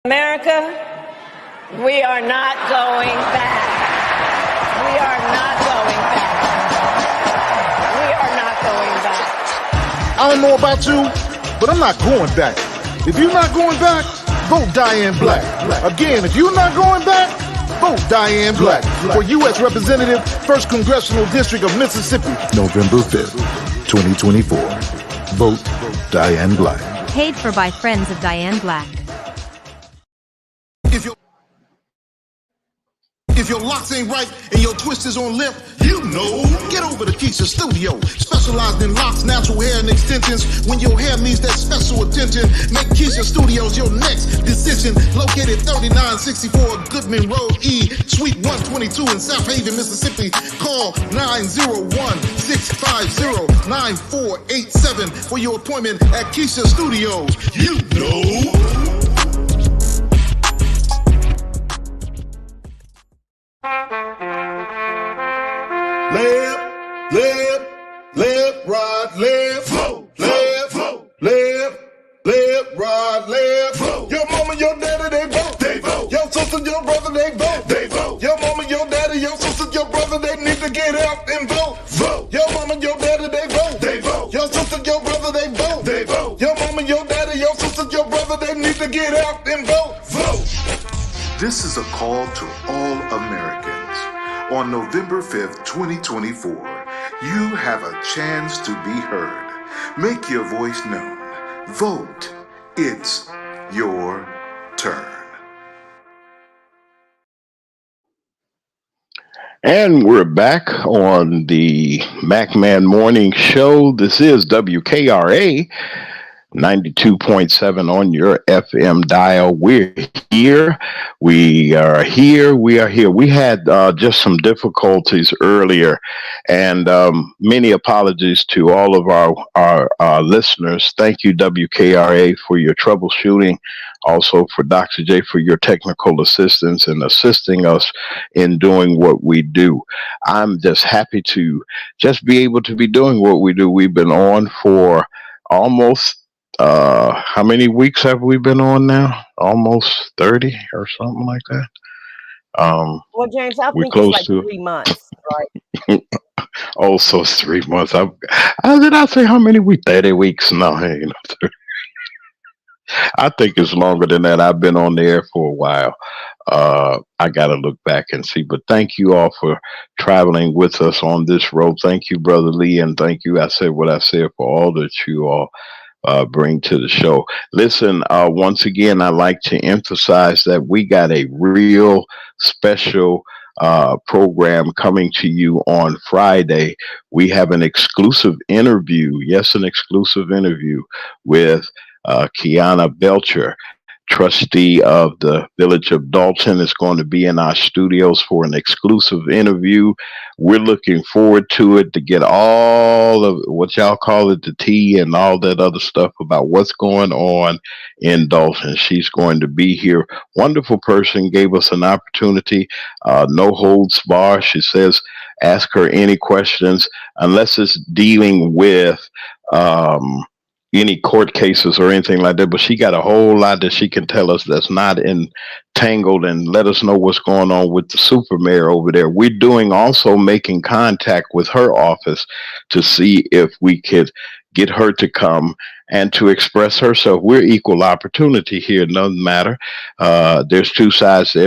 America, we are not going back. We are not going back. We are not going back. I don't know about you, but I'm not going back. If you're not going back, vote Diane Black. Again, if you're not going back, vote Diane Black for U.S. Representative, 1st Congressional District of Mississippi, November 5th, 2024. Vote Diane Black. Paid for by friends of Diane Black. If your locks ain't right and your twist is on limp, you know, get over to Keisha Studio. Specialized in locks, natural hair, and extensions. When your hair needs that special attention, make Keisha Studios your next decision. Located 3964 Goodman Road E, Suite 122 in South Haven, Mississippi. Call 901-650-9487 for your appointment at Keisha Studios. You know. Left, right, left, left, right, left. Your mama, your daddy, they vote. Your sister, your brother, they vote. Your mama, your daddy, your sister, your brother, they need to get out and vote. Your mama, your daddy, they vote. Your sister, your brother, they vote. Your mama, your daddy, your sister, your brother, they need to get out and vote. This is a call to all Americans. on November 5th, 2024, you have a chance to be heard. Make your voice known. Vote. It's your turn. And we're back on the MacMan Morning Show. This is WKRA 92.7 on your FM dial. We're here. We are here. We are here. We had just some difficulties earlier, and many apologies to all of our listeners. Thank you, WKRA, for your troubleshooting. Also for Dr. J for your technical assistance and assisting us in doing what we do. I'm just happy to just be able to be doing what we do. We've been on for almost how many weeks have we been on now? Almost 30 or something like that. Well, James, I we're think close it's to like 3 months, right? Oh, so it's 3 months. Did I say how many weeks? 30 weeks? No, hey, you know, I think it's longer than that. I've been on the air for a while. I got to look back and see. But thank you all for traveling with us on this road. Thank you, Brother Lee, and thank you. I said what I said for all that you all bring to the show. Listen, once again, I like to emphasize that we got a real special program coming to you on Friday. We have an exclusive interview. Yes, an exclusive interview with Kiana Belcher, trustee of the Village of Dalton, is going to be in our studios for an exclusive interview. We're looking forward to it, to get all of what y'all call it, the tea and all that other stuff about what's going on in Dalton. She's going to be here. Wonderful person, gave us an opportunity, no holds bar. She says, ask her any questions, unless it's dealing with any court cases or anything like that, but she got a whole lot that she can tell us that's not entangled, and let us know what's going on with the super mayor over there. We're doing also making contact with her office to see if we could get her to come and to express herself. We're equal opportunity here. It doesn't matter. There's two sides to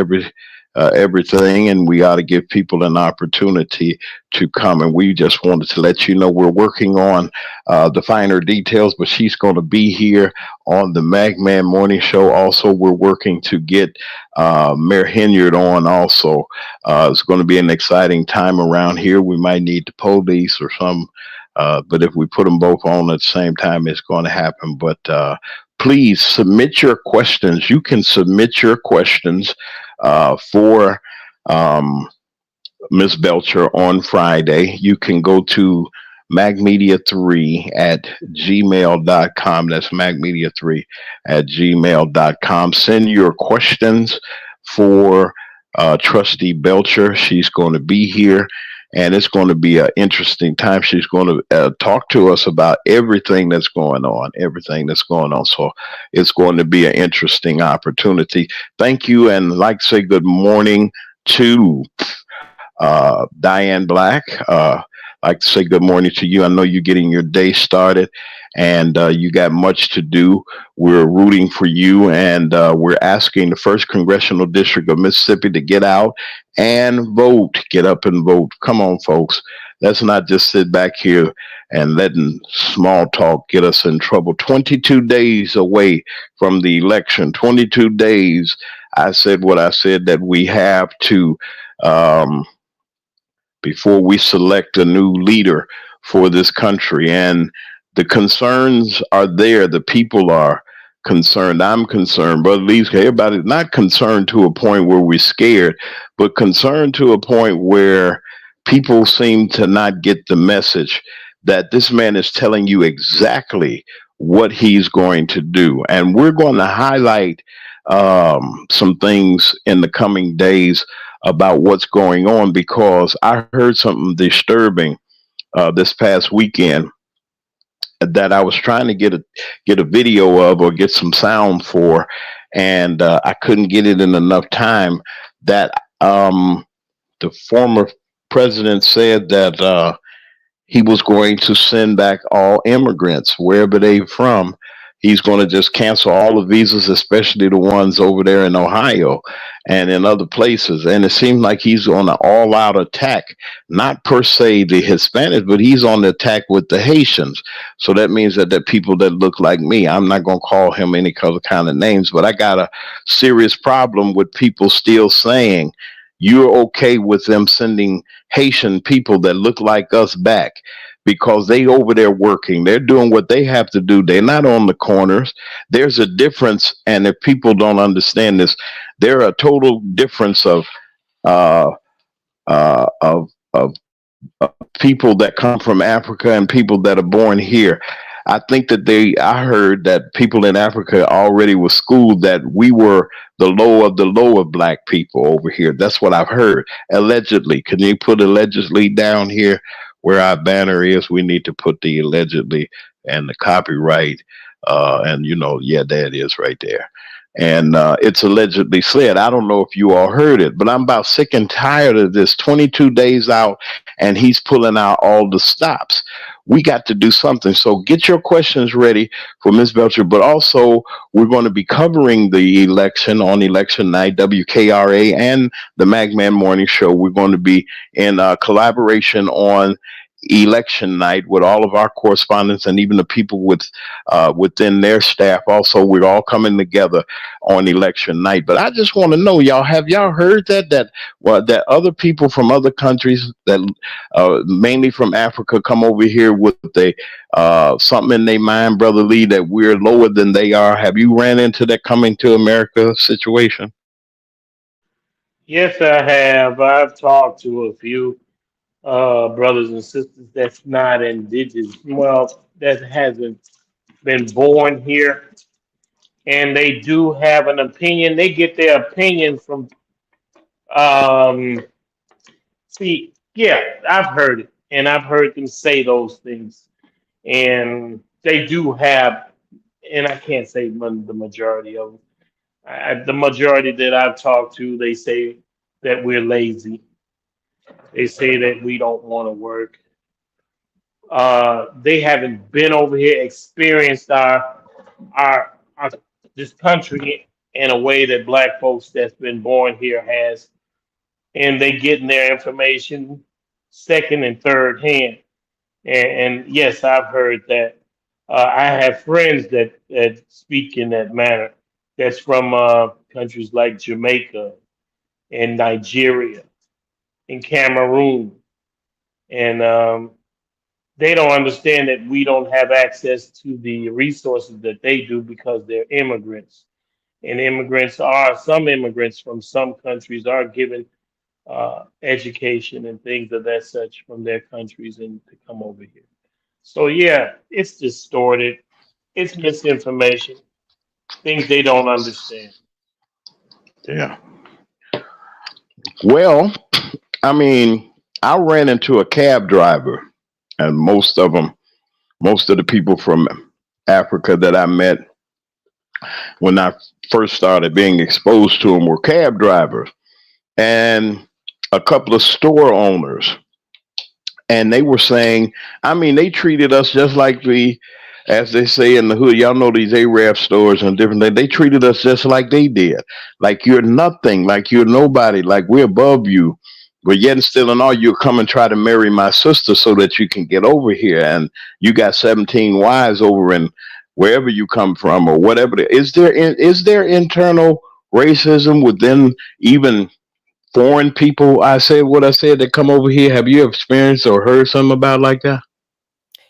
everything, and we ought to give people an opportunity to come. And we just wanted to let you know we're working on the finer details, but she's going to be here on the MacMan Morning Show. Also, we're working to get Mayor Henyard on also. It's going to be an exciting time around here. We might need the police or some, but if we put them both on at the same time, it's going to happen. But please submit your questions. You can submit your questions for Ms. Belcher on Friday. You can go to macmedia3 at gmail.com. That's macmedia3 at gmail.com. Send your questions for Trustee Belcher. She's going to be here, and it's going to be an interesting time. She's going to talk to us about everything that's going on, So it's going to be an interesting opportunity. Thank you, and I'd like to say good morning to Diane Black. I'd like to say good morning to you. I know you're getting your day started, and you got much to do. We're rooting for you, and we're asking the 1st Congressional District of Mississippi to get out and vote. Get up and vote. Come on, folks. Let's not just sit back here and letting small talk get us in trouble. 22 days away from the election. 22 days. I said what I said, that we have to, before we select a new leader for this country. And the concerns are there. The people are concerned. I'm concerned. Brother Lee's, everybody's not concerned to a point where we're scared, but concerned to a point where people seem to not get the message that this man is telling you exactly what he's going to do. And we're going to highlight some things in the coming days about what's going on, because I heard something disturbing this past weekend that I was trying to get a video of, or get some sound for, and I couldn't get it in enough time. That the former president said that he was going to send back all immigrants, wherever they're from, he's going to just cancel all the visas, especially the ones over there in Ohio and in other places. And it seems like he's on an all-out attack, not per se the Hispanics, but he's on the attack with the Haitians. So that means that the people that look like me, I'm not going to call him any other kind of names, but I got a serious problem with people still saying you're okay with them sending Haitian people that look like us back, because they over there working, they're doing what they have to do. They're not on the corners. There's a difference, and if people don't understand this, there are a total difference of uh, uh, of of people that come from Africa and people that are born here. I think that I heard that people in Africa already were schooled that we were the low of the low of black people over here. That's what I've heard. Allegedly. Can you put allegedly down here where our banner is? We need to put the allegedly and the copyright. And yeah, there it is right there. And it's allegedly said. I don't know if you all heard it, but I'm about sick and tired of this. 22 days out, and he's pulling out all the stops. We got to do something. So get your questions ready for Ms. Belcher, but also we're going to be covering the election on election night, WKRA and the Magman Morning Show. We're going to be in collaboration on election night with all of our correspondents and even the people within their staff. Also, we're all coming together on election night. But I just want to know, have y'all heard that other people from other countries, that mainly from Africa, come over here with something in their mind, Brother Lee, that we're lower than they are? Have you ran into that coming to America situation? Yes, I have. I've talked to a few brothers and sisters that's not indigenous, well, that hasn't been born here, and they do have an opinion. They get their opinion from, I've heard it, and I've heard them say those things, and they do have, and I can't say the majority of them. The majority that I've talked to, they say that we're lazy. They say that we don't want to work. They haven't been over here, experienced our this country in a way that black folks that's been born here has, and they getting their information second and third hand. And yes, I've heard that. I have friends that speak in that manner. That's from countries like Jamaica and Nigeria and Cameroon, and they don't understand that we don't have access to the resources that they do because they're immigrants. And some immigrants from some countries are given education and things of that such from their countries and to come over here. So yeah, it's distorted. It's misinformation, things they don't understand. Yeah. Well, I mean, I ran into a cab driver, and most of the people from Africa that I met when I first started being exposed to them were cab drivers and a couple of store owners. And they were saying, I mean, they treated us just like as they say in the hood, y'all know these Arab stores and different things. They treated us just like they did. Like you're nothing, like you're nobody, like we're above you. But yet and still in all, you'll come and try to marry my sister so that you can get over here. And you got 17 wives over in wherever you come from or whatever. Is there internal racism within even foreign people? I said what I said that come over here. Have you experienced or heard something about like that?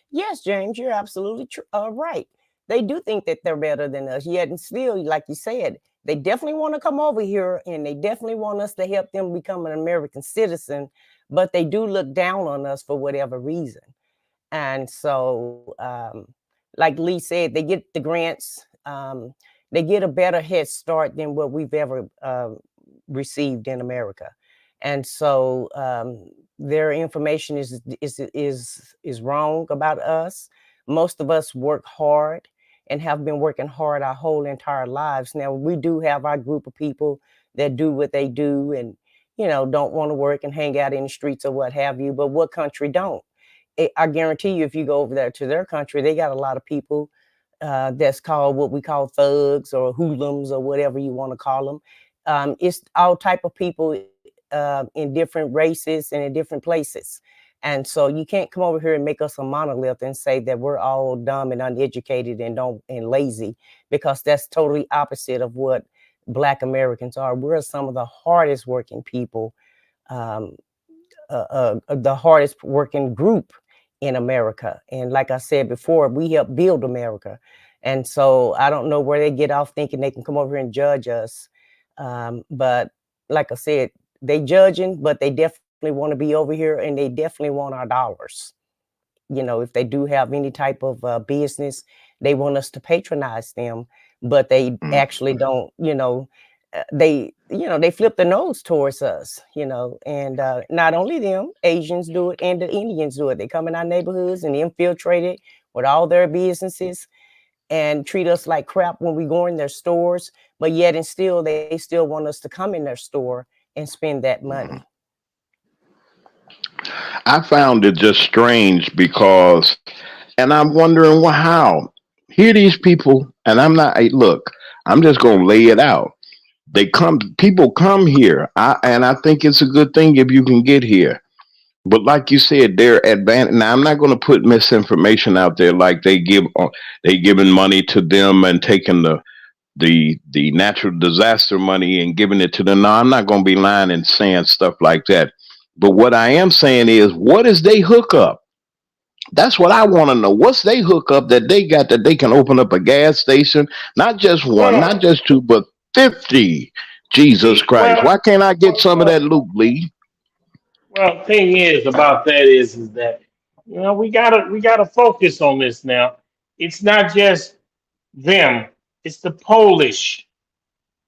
Yes, James, you're absolutely right. They do think that they're better than us. Yet and still, like you said, they definitely want to come over here and they definitely want us to help them become an American citizen, but they do look down on us for whatever reason. And so, like Lee said, they get the grants. They get a better head start than what we've ever received in America. And so their information is wrong about us. Most of us work hard and have been working hard our whole entire lives. Now, we do have our group of people that do what they do and, don't want to work and hang out in the streets or what have you. But what country don't? I guarantee you, if you go over there to their country, they got a lot of people that's called what we call thugs or hoodlums or whatever you want to call them. It's all type of people in different races and in different places. And so you can't come over here and make us a monolith and say that we're all dumb and uneducated and lazy, because that's totally opposite of what Black Americans are. We're some of the hardest working people, the hardest working group in America. And like I said before, we help build America. And so I don't know where they get off thinking they can come over here and judge us. But like I said, they judging, but they definitely want to be over here, and they definitely want our dollars. You know, if they do have any type of business, they want us to patronize them, but they actually don't, they flip the nose towards us, and not only them, Asians do it and the Indians do it. They come in our neighborhoods and infiltrate it with all their businesses and treat us like crap when we go in their stores, but yet and still, they still want us to come in their store and spend that money. I found it just strange because, and I'm wondering, well, how? Here these people, and look, I'm just going to lay it out. People come here, and I think it's a good thing if you can get here. But like you said, they're advanced. Now, I'm not going to put misinformation out there like they giving money to them and taking the natural disaster money and giving it to them. No, I'm not going to be lying and saying stuff like that. But what I am saying is, what is they hookup? That's what I want to know. What's they hookup that they got that they can open up a gas station? Not just one, not just two, but 50. Jesus Christ. Why can't I get some of that loot, Lee? Well, thing is about that is that, we gotta focus on this now. It's not just them. It's the Polish.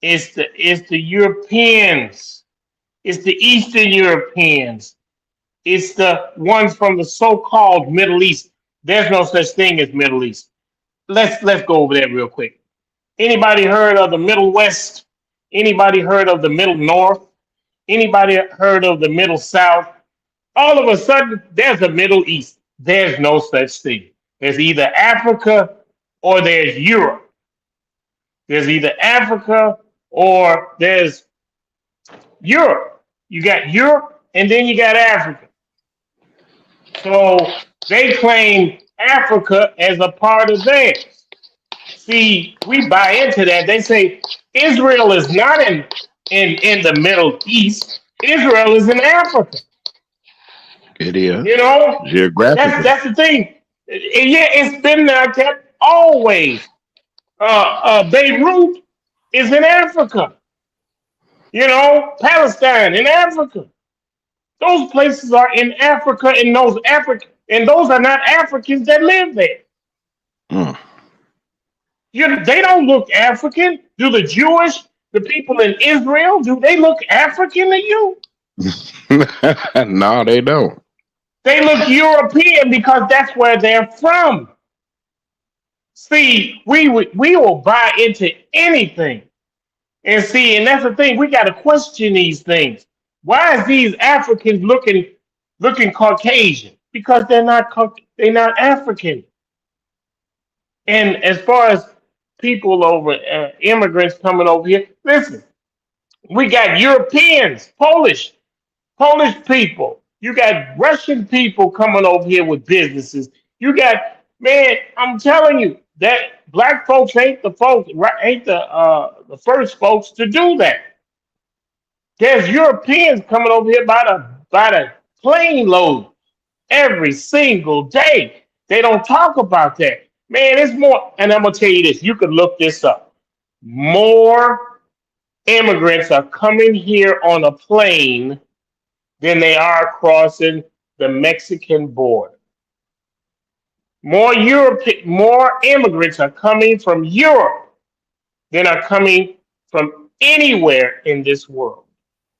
It's the Europeans. It's the Eastern Europeans. It's the ones from the so-called Middle East. There's no such thing as Middle East. Let's go over that real quick. Anybody heard of the Middle West? Anybody heard of the Middle North? Anybody heard of the Middle South? All of a sudden, there's a Middle East. There's no such thing. There's either Africa or there's Europe. There's either Africa or there's Europe. You got Europe and then you got Africa. So they claim Africa as a part of theirs. See, we buy into that. They say Israel is not in the Middle East. Israel is in Africa. It is. Geographically. That's the thing. Yeah, it's been like that always. Beirut is in Africa. Palestine in Africa. Those places are in Africa, and those are not Africans that live there. They don't look African. Do the people in Israel, do they look African to you? No, they don't. They look European because that's where they're from. See, we will buy into anything. And that's the thing. We got to question these things. Why is these Africans looking Caucasian? Because they're not African. And as far as people immigrants coming over here, listen, we got Europeans, Polish people. You got Russian people coming over here with businesses. You got, I'm telling you, that black folks ain't the first folks to do that. There's Europeans coming over here by the plane load every single day. They don't talk about that. It's more, and I'm gonna tell you this, you could look this up. More immigrants are coming here on a plane than they are crossing the Mexican border. More immigrants are coming from Europe than are coming from anywhere in this world.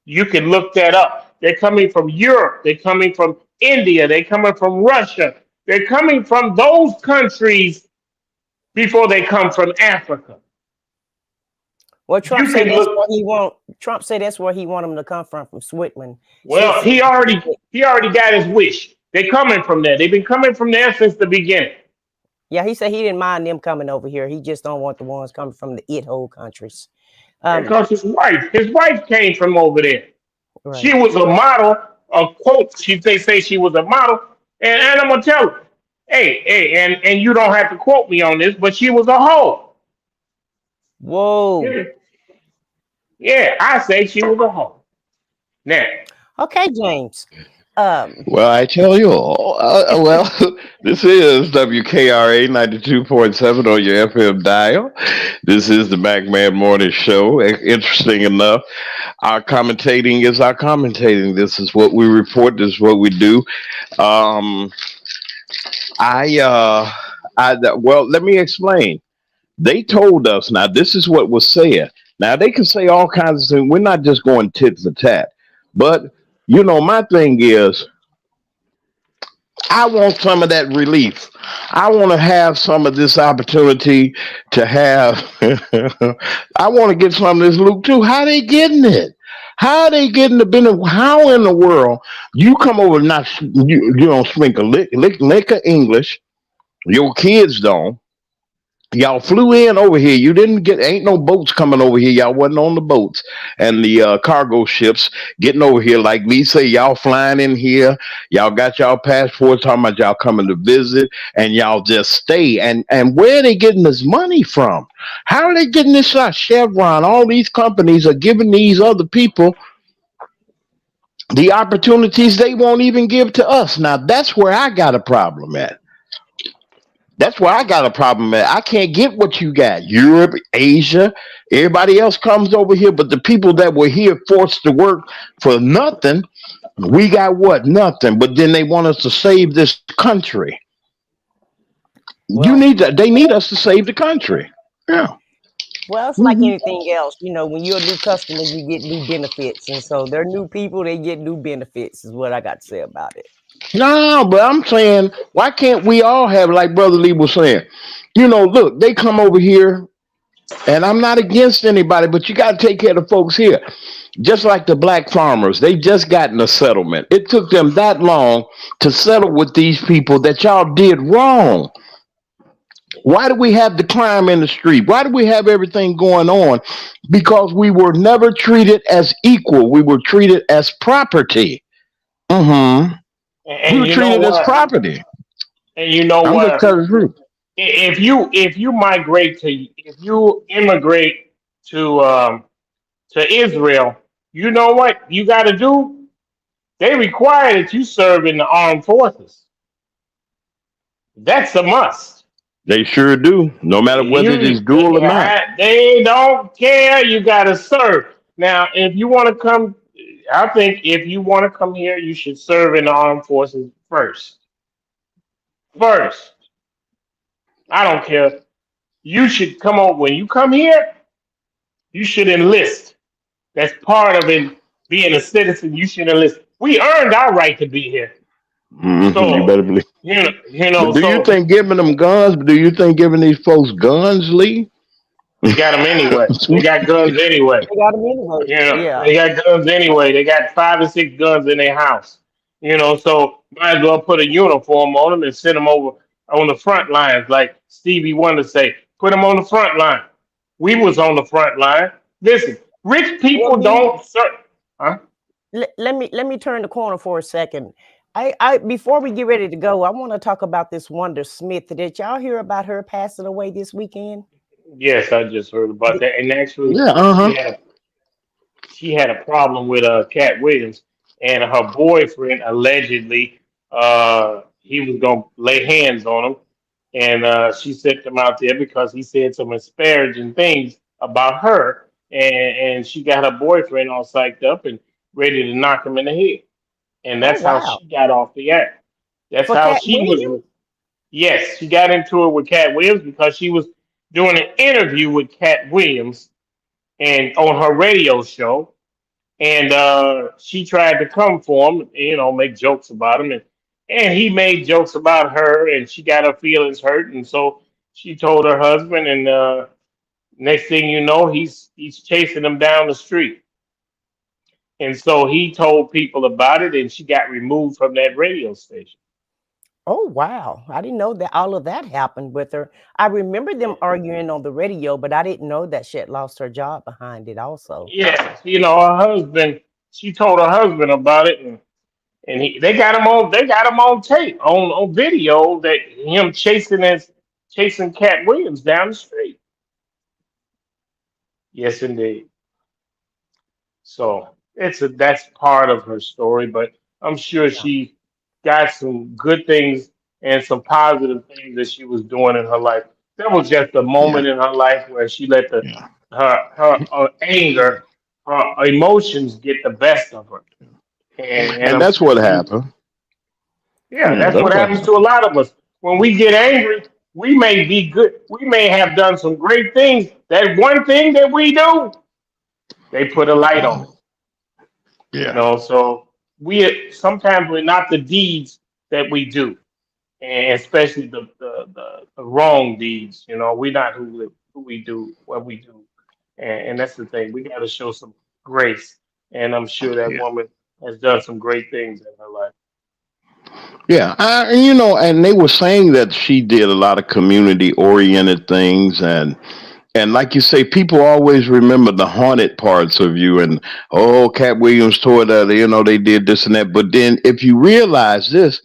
You can look that up. They're coming from Europe. They're coming from India. They're coming from Russia. They're coming from those countries before they come from Africa. Well, Trump said that's where he want. Trump said that's where he want them to come from Switzerland. Well, he already got his wish. They're coming from there. They've been coming from there since the beginning. Yeah, he said he didn't mind them coming over here. He just don't want the ones coming from the it-hole countries. Because his wife came from over there. Right. She was a model. A quote. They say she was a model, and I'm gonna tell her, hey, and you don't have to quote me on this, but she was a hoe. Whoa. Yeah, I say she was a hoe. Now, okay, James. Well, I tell you all. This is WKRA 92.7 on your FM dial. This is the McMahon Morning Show. Interesting enough, our commentating is our commentating. This is what we report. This is what we do. Well, let me explain. They told us. Now, this is what was said. Now, they can say all kinds of things. We're not just going tit for tat. But, you know, my thing is, I want some of that relief. I want to have some of this opportunity to have. I want to get some of this loot too. How they getting it? How are they getting the benefit? How in the world you come over and not you don't speak a lick of English? Your kids don't. Y'all flew in over here. You didn't get, ain't no boats coming over here. Y'all wasn't on the boats and the cargo ships getting over here like me. Say y'all flying in here. Y'all got y'all passports talking about y'all coming to visit and y'all just stay. And where are they getting this money from? How are they getting this shot? Chevron, all these companies are giving these other people the opportunities they won't even give to us. Now, that's where I got a problem at. That's why I got a problem at. I can't get what you got. Europe, Asia, everybody else comes over here, but the people that were here forced to work for nothing, we got what? Nothing. But then they want us to save this country. Well, they need us to save the country. Yeah. Well, it's like anything else. You know, when you're a new customer, you get new benefits. And so they're new people, they get new benefits is what I got to say about it. No, but I'm saying, why can't we all have, like Brother Lee was saying, you know, look, they come over here, and I'm not against anybody, but you got to take care of the folks here. Just like the black farmers, they just got in a settlement. It took them that long to settle with these people that y'all did wrong. Why do we have the crime in the street? Why do we have everything going on? Because we were never treated as equal. We were treated as property. Mm-hmm. And we were treated as property. And you know what? If you immigrate to Israel, you know what you got to do? They require that you serve in the armed forces. That's a must. They sure do. No matter whether it is dual or not. They don't care. You got to serve. Now, if you want to come, I think if you want to come here, you should serve in the armed forces first. First. I don't care. You should come on. When you come here, you should enlist. That's part of it, being a citizen. You should enlist. We earned our right to be here. Mm-hmm. So, you better believe. You know. Do you think giving them guns? Do you think giving these folks guns, Lee? They got them anyway. They got guns anyway. They got them anyway. Yeah. They got guns anyway. They got 5 or 6 guns in their house. You know, so might as well put a uniform on them and send them over on the front lines, like Stevie Wonder say. Put them on the front line. We was on the front line. Listen, rich people don't serve. Huh? Let me turn the corner for a second. I before we get ready to go, I want to talk about this Wanda Smith. Did y'all hear about her passing away this weekend? Yes, I just heard about that. And actually, she had a problem with Cat Williams, and her boyfriend allegedly he was gonna lay hands on him, and she sent him out there because he said some disparaging things about her, and she got her boyfriend all psyched up and ready to knock him in the head. And that's how she got off the act. That's how she was. Yes, she got into it with Cat Williams because she was doing an interview with Cat Williams and on her radio show. And she tried to come for him, you know, make jokes about him. And he made jokes about her, and she got her feelings hurt. And so she told her husband, and next thing you know, he's chasing them down the street. And so he told people about it, and she got removed from that radio station. Oh, wow. I didn't know that all of that happened with her. I remember them arguing on the radio, but I didn't know that she had lost her job behind it also. Yeah, her husband. She told her husband about it, and they got him on. They got him on tape, on video, that him chasing Cat Williams down the street. Yes, indeed. So that's part of her story, but I'm sure Yeah. she got some good things and some positive things that she was doing in her life. There was just a Yeah, moment in her life where she let yeah. her anger, her emotions get the best of her, and And I'm that's sure what she, happened. yeah, Yeah, that's what that's what happens happened. to a lot of us. When we get angry, we may be good. We may have done some great things. That one thing that we do, they put a light on it. Yeah, So sometimes we're not the deeds that we do, and especially the wrong deeds. We're not who we do what we do, and that's the thing. We got to show some grace, and I'm sure that yeah. woman has done some great things in her life. Yeah, and they were saying that she did a lot of community oriented things, and like you say, people always remember the haunted parts of you, and oh, Cat Williams told that, they did this and that. But then if you realize this,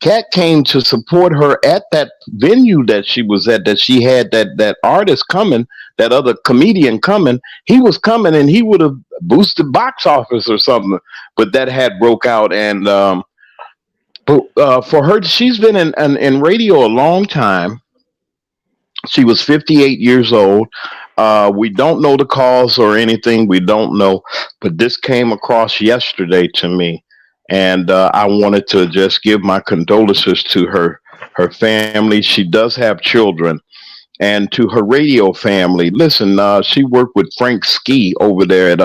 Cat came to support her at that venue that she was at, that she had that artist coming, that other comedian coming. He was coming, and he would have boosted box office or something, but that had broke out. And but for her, she's been in radio a long time. She was 58 years old. We don't know the cause or anything. We don't know, but this came across yesterday to me, and I wanted to just give my condolences to her family. She does have children, and to her radio family. Listen, she worked with Frank Ski over there at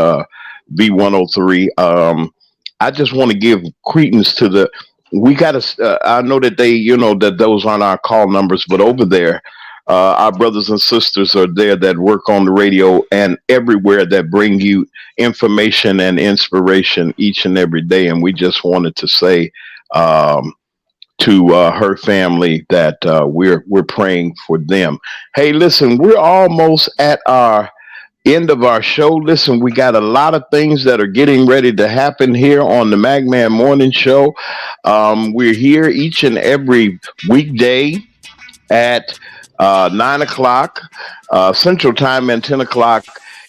V103. I just want to give credence to the. We got to. I know that that those aren't our call numbers, but over there, our brothers and sisters are there that work on the radio and everywhere that bring you information and inspiration each and every day. And we just wanted to say to her family that we're praying for them. Hey, listen, we're almost at our end of our show. Listen, we got a lot of things that are getting ready to happen here on the Magman Morning Show. We're here each and every weekday at 9 o'clock Central Time and 10 o'clock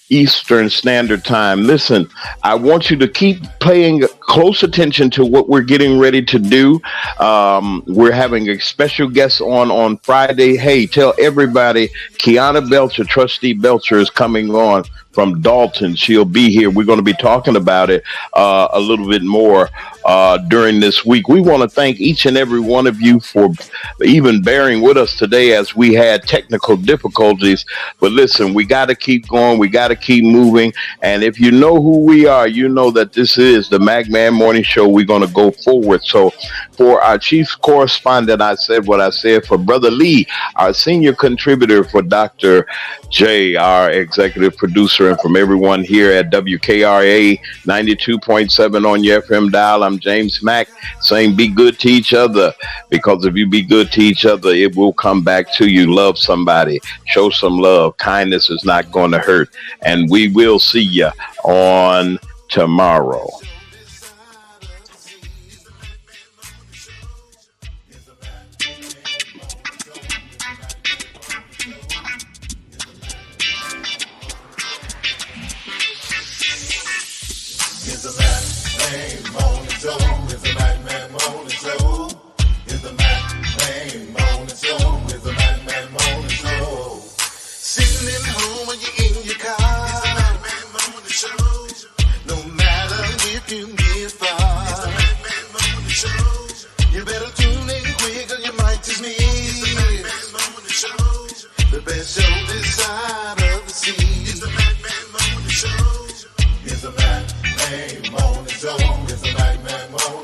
Eastern Standard Time. Listen, I want you to keep paying close attention to what we're getting ready to do. We're having a special guest on Friday. Hey, tell everybody Kiana Belcher, Trustee Belcher, is coming on from Dalton. She'll be here. We're going to be talking about it a little bit more during this week. We want to thank each and every one of you for even bearing with us today as we had technical difficulties. But listen, we got to keep going. We got to keep moving. And if you know who we are, you know that this is the Magman Morning Show. We're going to go forward. So for our chief correspondent, I said what I said. For Brother Lee, our senior contributor, for Dr. J, our executive producer, and from everyone here at WKRA 92.7 on your FM dial, I'm James Mack, saying be good to each other, because if you be good to each other, it will come back to you. Love somebody, show some love. Kindness is not going to hurt, and we will see you on tomorrow. The best show this side of the sea. It's the Magman Morning Show. It's the Magman Morning Show. It's the Magman Morning Show.